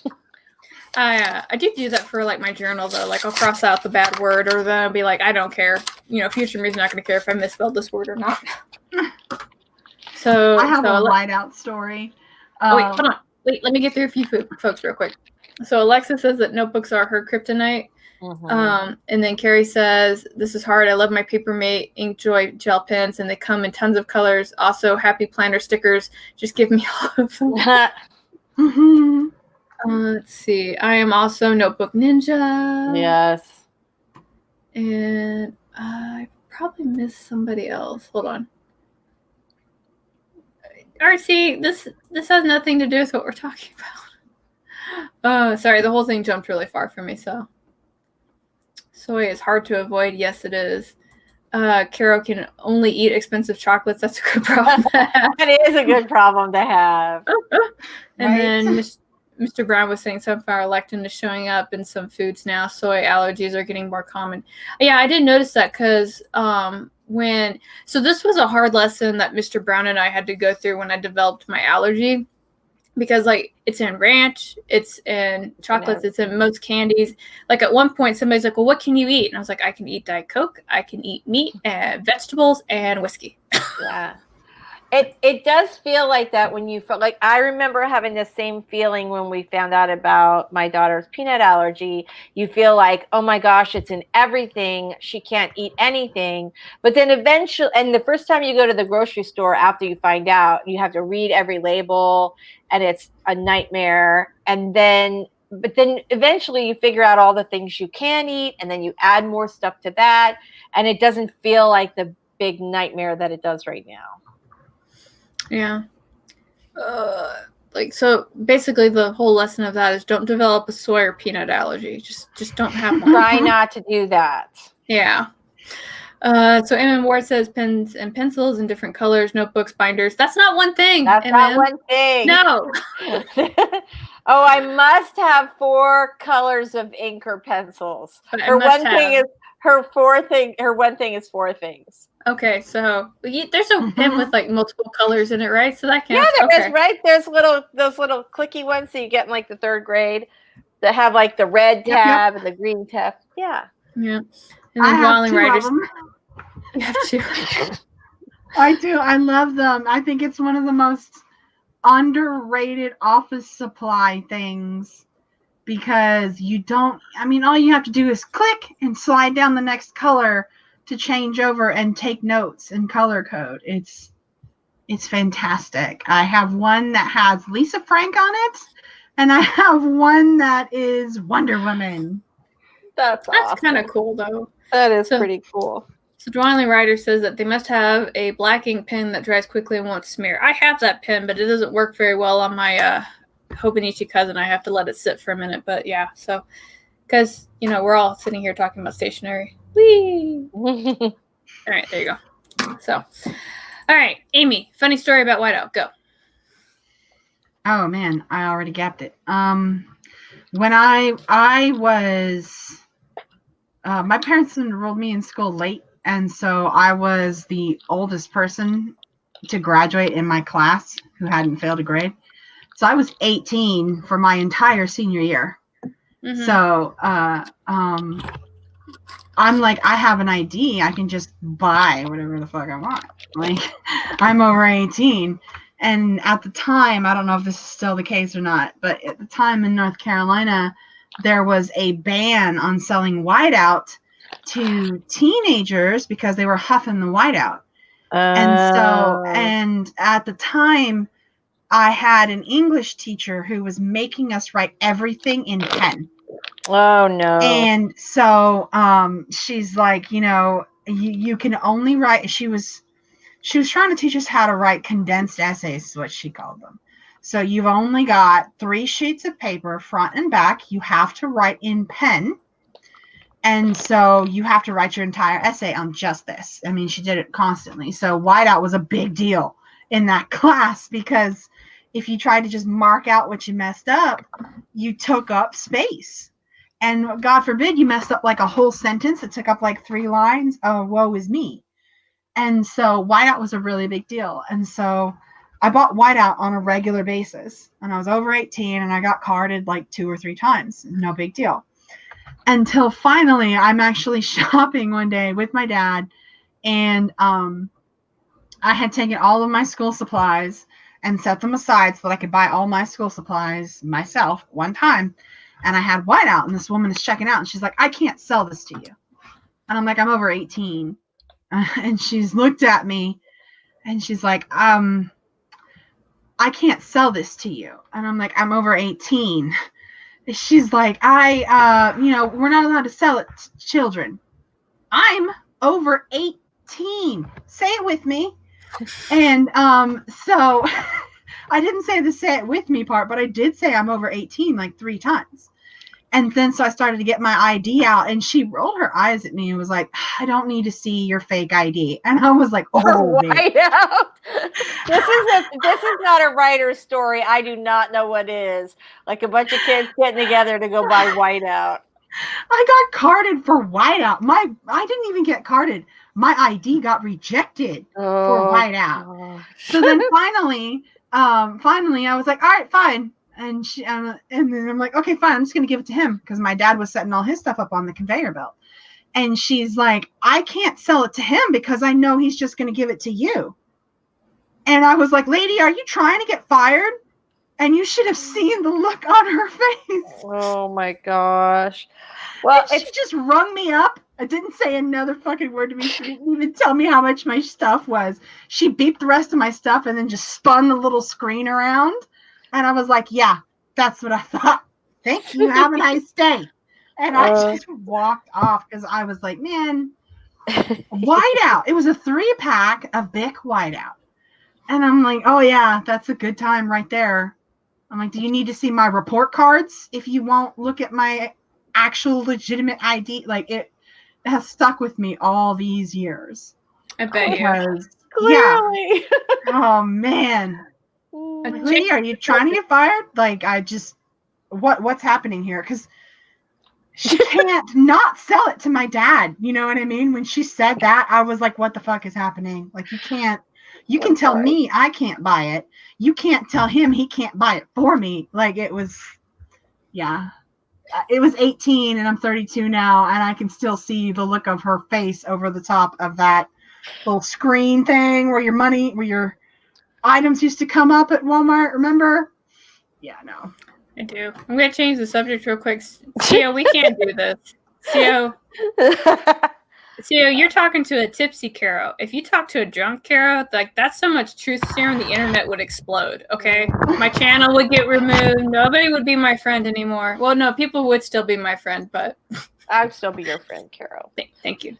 I do that for like my journal though. Like I'll cross out the bad word or then I'll be like, I don't care. Future me's not going to care if I misspelled this word or not. So I have a whiteout story. Wait, hold on. Wait, let me get through a few folks real quick. So Alexa says that notebooks are her kryptonite. And then Carrie says, this is hard. I love my Papermate Inkjoy gel pens, and they come in tons of colors. Also, happy planner stickers. Just give me all of them. Let's see. I am also Notebook Ninja. Yes. And I probably missed somebody else. Hold on. RC, this has nothing to do with what we're talking about. Sorry, the whole thing jumped really far for me, so. Soy is hard to avoid. Yes, it is. Carol can only eat expensive chocolates. That's a good problem to have. That is a good problem to have. And then Mr. Brown was saying sunflower lectin is showing up in some foods now. Soy allergies are getting more common. Yeah, I did notice that because so this was a hard lesson that Mr. Brown and I had to go through when I developed my allergy. Because, like, it's in ranch, it's in chocolates, it's in most candies. Like, at one point, somebody's like, well, what can you eat? And I was like, I can eat Diet Coke, I can eat meat and vegetables and whiskey. Yeah. It does feel like that when you feel like I remember having the same feeling when we found out about my daughter's peanut allergy. You feel like, oh my gosh, it's in everything. She can't eat anything. But then eventually, and the first time you go to the grocery store after you find out, you have to read every label and it's a nightmare. But then eventually you figure out all the things you can eat and then you add more stuff to that. And it doesn't feel like the big nightmare that it does right now. Yeah. So basically the whole lesson of that is don't develop a soy or peanut allergy. Just don't have one. Try not to do that. Yeah. So M. Ward says pens and pencils in different colors, notebooks, binders. That's not one thing. That's not one thing. No. Oh, I must have 4 colors of ink or pencils. Her one thing is 4 things. Okay, so there's a pen with like multiple colors in it, right? So that counts. Yeah, there is, right? There's those little clicky ones that you get in like the 3rd grade that have like the red tab and the green tab. Yeah. Yeah. And then I have 2 of them. You have 2. I do. I love them. I think it's one of the most underrated office supply things because all you have to do is click and slide down the next color to change over and take notes and color code. It's It's fantastic. I have one that has Lisa Frank on it, and I have one that is Wonder Woman. That's awesome. kind of cool, though. That is pretty cool. So Dwelling Rider says that they must have a black ink pen that dries quickly and won't smear. I have that pen, but it doesn't work very well on my Hobonichi cousin. I have to let it sit for a minute. But yeah, so because we're all sitting here talking about stationery. Whee! All right, there you go. So, all right, Amy, funny story about Whiteout. Go. Oh man, I already gapped it. When I was, my parents enrolled me in school late, and so I was the oldest person to graduate in my class who hadn't failed a grade. So I was 18 for my entire senior year. Mm-hmm. So I'm like, I have an ID. I can just buy whatever the fuck I want. Like, I'm over 18. And at the time, I don't know if this is still the case or not, but at the time in North Carolina, there was a ban on selling whiteout to teenagers because they were huffing the whiteout. And at the time, I had an English teacher who was making us write everything in pen. Oh no. And so she's like, you can only write, she was trying to teach us how to write condensed essays, is what she called them. So you've only got 3 sheets of paper, front and back. You have to write in pen. And so you have to write your entire essay on just this. I mean, she did it constantly. So whiteout was a big deal in that class because if you tried to just mark out what you messed up, you took up space. And God forbid you messed up like a whole sentence. It took up like 3 lines. Oh, woe is me. And so whiteout was a really big deal. And so I bought whiteout on a regular basis. And I was over 18 and I got carded like 2 or 3 times. No big deal. Until finally I'm actually shopping one day with my dad. And I had taken all of my school supplies and set them aside so that I could buy all my school supplies myself one time. And I had whiteout, and this woman is checking out, and she's like, I can't sell this to you. And I'm like, I'm over 18. And she's looked at me, and she's like, I can't sell this to you. And I'm like, I'm over 18. She's like, we're not allowed to sell it to children. I'm over 18. Say it with me. And so I didn't say the say it with me part, but I did say I'm over 18 like 3 times. And then so I started to get my ID out, and she rolled her eyes at me and was like, I don't need to see your fake ID. And I was like, oh, whiteout. This is not a writer's story. I do not know what is. Like a bunch of kids getting together to go buy whiteout. I got carded for whiteout. I didn't even get carded. My ID got rejected for whiteout. So then finally I was like, all right, fine. And then I'm like, okay, fine. I'm just going to give it to him because my dad was setting all his stuff up on the conveyor belt. And she's like, I can't sell it to him because I know he's just going to give it to you. And I was like, lady, are you trying to get fired? And you should have seen the look on her face. Oh my gosh. Well, she just rung me up. I didn't say another fucking word to me. She didn't even tell me how much my stuff was. She beeped the rest of my stuff and then just spun the little screen around. And I was like, yeah, that's what I thought. Thank you. Have a nice day. And I just walked off because I was like, man, whiteout. It was a 3-pack of Bic whiteout. And I'm like, oh, yeah, that's a good time right there. I'm like, do you need to see my report cards if you won't look at my actual legitimate ID? Like, it has stuck with me all these years. I bet you. Clearly. Yeah. Oh, man. Lady, are you trying to get fired? Like, what's happening here? Because she can't not sell it to my dad. You know what I mean? When she said that, I was like, what the fuck is happening? Like, you can tell me I can't buy it. You can't tell him he can't buy it for me. Like, it was 18 and I'm 32 now, and I can still see the look of her face over the top of that little screen thing where your items used to come up at Walmart, remember? Yeah, no. I do. I'm going to change the subject real quick. CO, we can't do this. CO. So you're talking to a tipsy Caro. If you talk to a drunk Caro, like that's so much truth serum, the internet would explode. Okay, my channel would get removed. Nobody would be my friend anymore. Well, no, people would still be my friend, but I'd still be your friend, Caro. Thank you.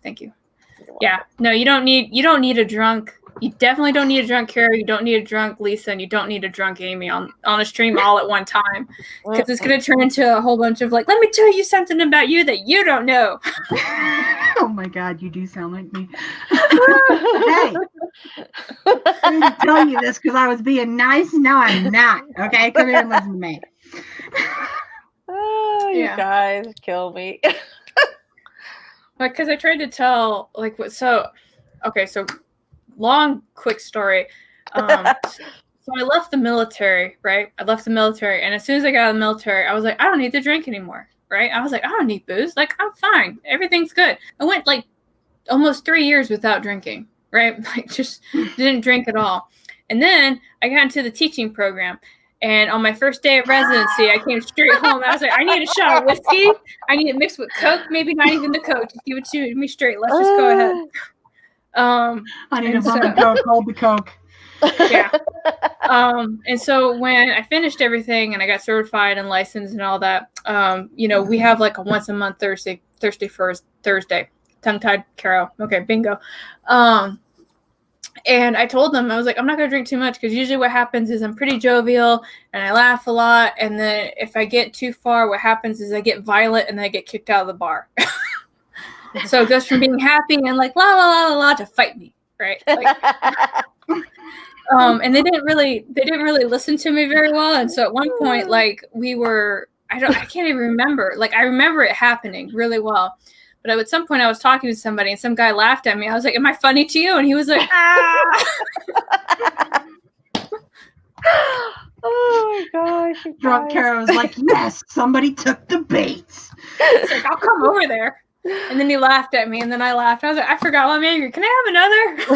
Yeah, no, you don't need a drunk. You definitely don't need a drunk Caro. You don't need a drunk Lisa, and you don't need a drunk Amy on a stream all at one time, because it's gonna turn into a whole bunch of like, let me tell you something about you that you don't know. Oh my God, you do sound like me. Hey, I didn't tell you this because I was being nice. No, I'm not. Okay, come here and listen to me. Oh, you guys kill me. Because I tried to tell, like, so long, quick story. So I left the military, right? And as soon as I got out of the military, I was like, I don't need to drink anymore, right? I was like, I don't need booze. Like, I'm fine. Everything's good. I went, like, almost 3 years without drinking, right? Like, just didn't drink at all. And then I got into the teaching program. And on my first day of residency, I came straight home. I was like, I need a shot of whiskey. I need it mixed with Coke. Maybe not even the Coke. Just give it to me straight. Let's just go ahead. I need a bourbon Coke. Hold the Coke. Yeah. And so when I finished everything and I got certified and licensed and all that, we have like a once a month Thursday, tongue-tied Caro. Okay, bingo. And I told them, I was like, I'm not going to drink too much, because usually what happens is I'm pretty jovial and I laugh a lot. And then if I get too far, what happens is I get violent and then I get kicked out of the bar. So it goes from being happy and like, la, la, la, la, la, to fight me. Right. Like, and they didn't really listen to me very well. And so at one point, like I can't even remember. Like, I remember it happening really well. But at some point, I was talking to somebody, and some guy laughed at me. I was like, "Am I funny to you?" And he was like, "Ah." Oh my gosh! Drunk Caro was like, "Yes, somebody took the bait." It's like, I'll come over there. And then he laughed at me, and then I laughed. I was like, I forgot I'm angry. Can I have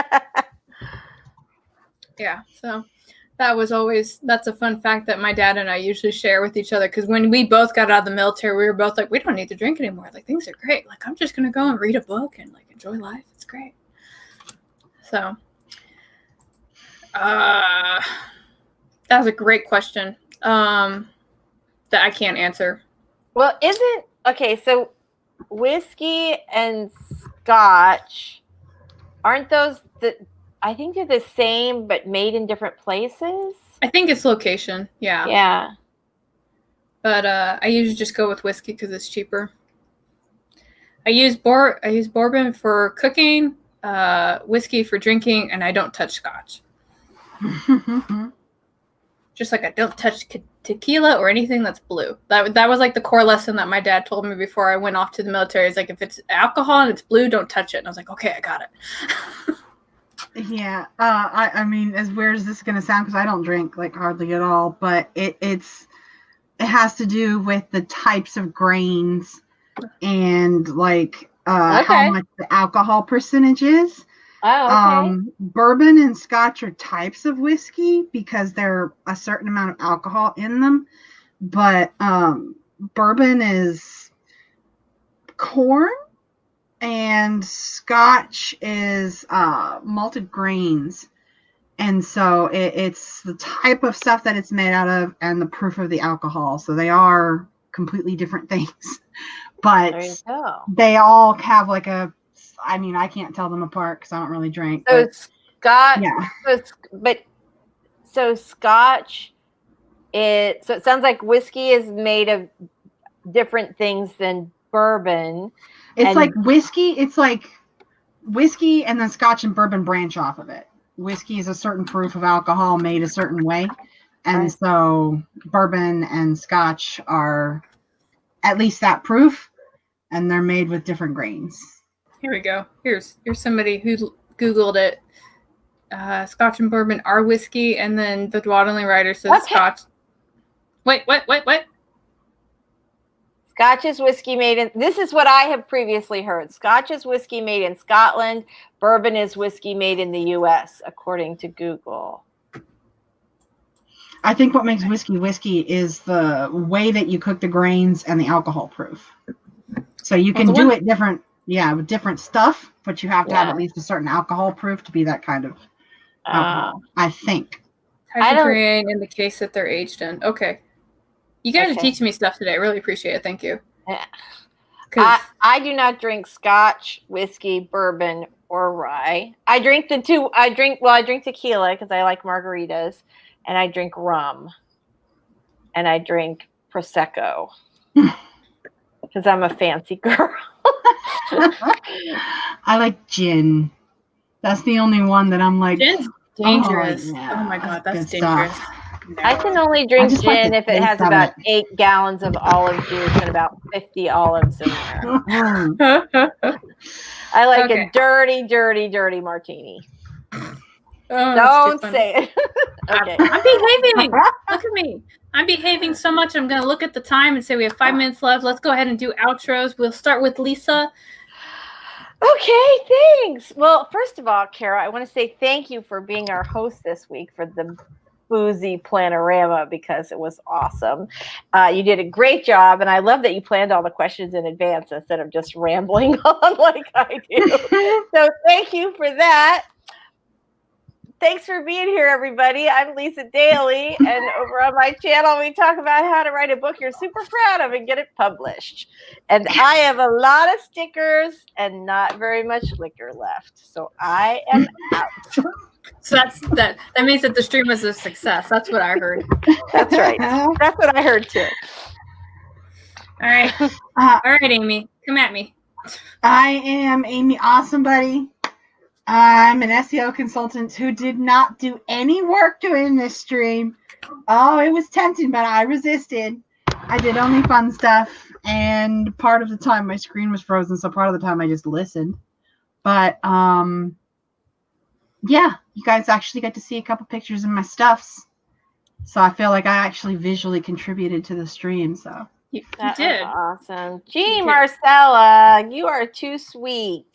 another? Yeah. So that's a fun fact that my dad and I usually share with each other, because when we both got out of the military, we were both like, we don't need to drink anymore. Like, things are great. Like, I'm just gonna go and read a book and like enjoy life. It's great. So that was a great question that I can't answer. Well, so whiskey and scotch, aren't those I think they're the same, but made in different places. I think it's location. Yeah. Yeah. But I usually just go with whiskey because it's cheaper. I use bourbon for cooking, whiskey for drinking, and I don't touch scotch. Just like I don't touch tequila or anything that's blue. That was like the core lesson that my dad told me before I went off to the military. It's like, if it's alcohol and it's blue, don't touch it. And I was like, okay, I got it. Yeah, I mean, as weird as this is gonna sound, because I don't drink like hardly at all, but it has to do with the types of grains and like how much the alcohol percentage is. Oh, okay. Bourbon and scotch are types of whiskey because they're a certain amount of alcohol in them, but bourbon is corn. And scotch is malted grains. And so it's the type of stuff that it's made out of and the proof of the alcohol. So they are completely different things. But they all have like I can't tell them apart because I don't really drink. So scotch, yeah. So scotch, it sounds like whiskey is made of different things than bourbon. It's like whiskey. It's like whiskey, and then scotch and bourbon branch off of it. Whiskey is a certain proof of alcohol made a certain way. And so bourbon and scotch are at least that proof, and they're made with different grains. Here we go. Here's somebody who Googled it. Scotch and bourbon are whiskey, and then the dawdling writer says scotch. Wait, what? Scotch is whiskey made in, this is what I have previously heard. Scotch is whiskey made in Scotland. Bourbon is whiskey made in the U.S., according to Google. I think what makes whiskey is the way that you cook the grains and the alcohol proof. So you can do it different Yeah, with different stuff, but you have to have at least a certain alcohol proof to be that kind of alcohol, I think. Hypergreen in the case that they're aged in. Okay. You guys are teaching me stuff today. I really appreciate it. Thank you. Yeah. I do not drink scotch, whiskey, bourbon, or rye. I drink tequila because I like margaritas, and I drink rum, and I drink Prosecco because I'm a fancy girl. I like gin. That's the only one that I'm like. Gin's dangerous. Oh my God, that's dangerous. No. I can only drink gin if it has about 8 gallons of olive juice and about 50 olives in there. I like a dirty, dirty, dirty martini. Don't say it. Okay. I'm behaving. Look at me. I'm behaving so much. I'm going to look at the time and say we have 5 minutes left. Let's go ahead and do outros. We'll start with Lisa. Okay, thanks. Well, first of all, Kara, I want to say thank you for being our host this week for the Boozy Planner-O-Rama because it was awesome. You did a great job, and I love that you planned all the questions in advance instead of just rambling on like I do. So thank you for that. Thanks for being here, everybody. I'm Lisa Daly, and over on my channel, we talk about how to write a book you're super proud of and get it published. And I have a lot of stickers and not very much liquor left, so I am out. So that means that the stream was a success. That's what I heard. That's right. That's what I heard too. All right. All right, Amy. Come at me. I am Amy Awesome Buddy. I'm an SEO consultant who did not do any work during this stream. Oh, it was tempting, but I resisted. I did only fun stuff, and part of the time my screen was frozen, so part of the time I just listened. But yeah, you guys actually got to see a couple pictures of my stuffs, so I feel like I actually visually contributed to the stream. So you did. Awesome. Gee, Marcella, you are too sweet.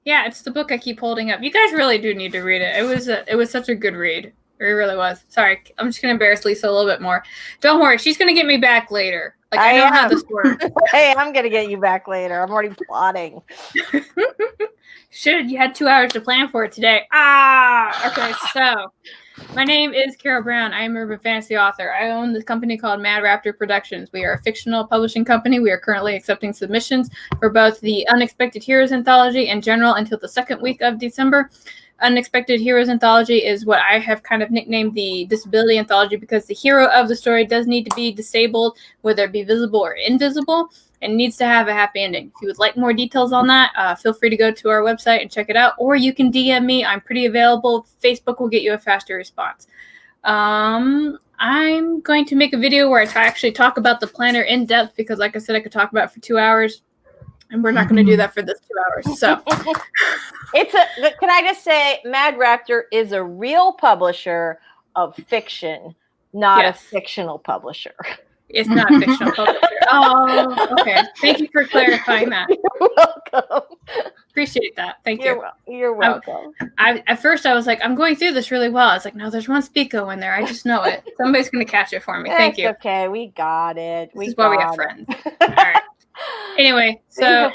Yeah, it's the book I keep holding up. You guys really do need to read it. It was such a good read. It really was. Sorry, I'm just gonna embarrass Lisa a little bit more. Don't worry, she's gonna get me back later. Like I know how this works. Hey, I'm gonna get you back later. I'm already plotting. You had 2 hours to plan for it today. Okay, so my name is Carol Brown. I am an urban fantasy author. I own this company called Mad Raptor Productions. We are a fictional publishing company. We are currently accepting submissions for both the Unexpected Heroes Anthology and General until the second week of December. Unexpected Heroes Anthology is what I have kind of nicknamed the Disability Anthology because the hero of the story does need to be disabled, whether it be visible or invisible, and needs to have a happy ending. If you would like more details on that, feel free to go to our website and check it out, or you can DM me. I'm pretty available. Facebook will get you a faster response. I'm going to make a video where I actually talk about the planner in depth because, like I said, I could talk about it for 2 hours. And we're not going to do that for this 2 hours. So can I just say, Mad Raptor is a real publisher of fiction, not a fictional publisher. It's not a fictional publisher. Oh, okay. Thank you for clarifying that. You're welcome. Appreciate that. Thank you. You're welcome. At first, I was like, I'm going through this really well. I was like, no, there's one Speako in there. I just know it. Somebody's going to catch it for me. Thank you. Okay, we got it. This is why we have friends. All right. Anyway, so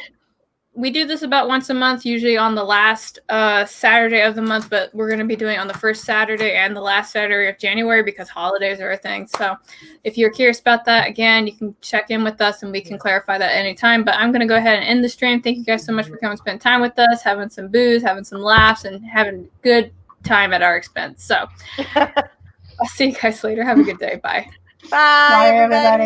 we do this about once a month, usually on the last Saturday of the month, but we're going to be doing it on the first Saturday and the last Saturday of January because holidays are a thing. So if you're curious about that, again, you can check in with us and we can clarify that anytime. But I'm going to go ahead and end the stream. Thank you guys so much for coming to spend time with us, having some booze, having some laughs, and having a good time at our expense. So I'll see you guys later. Have a good day. Bye. Bye, everybody.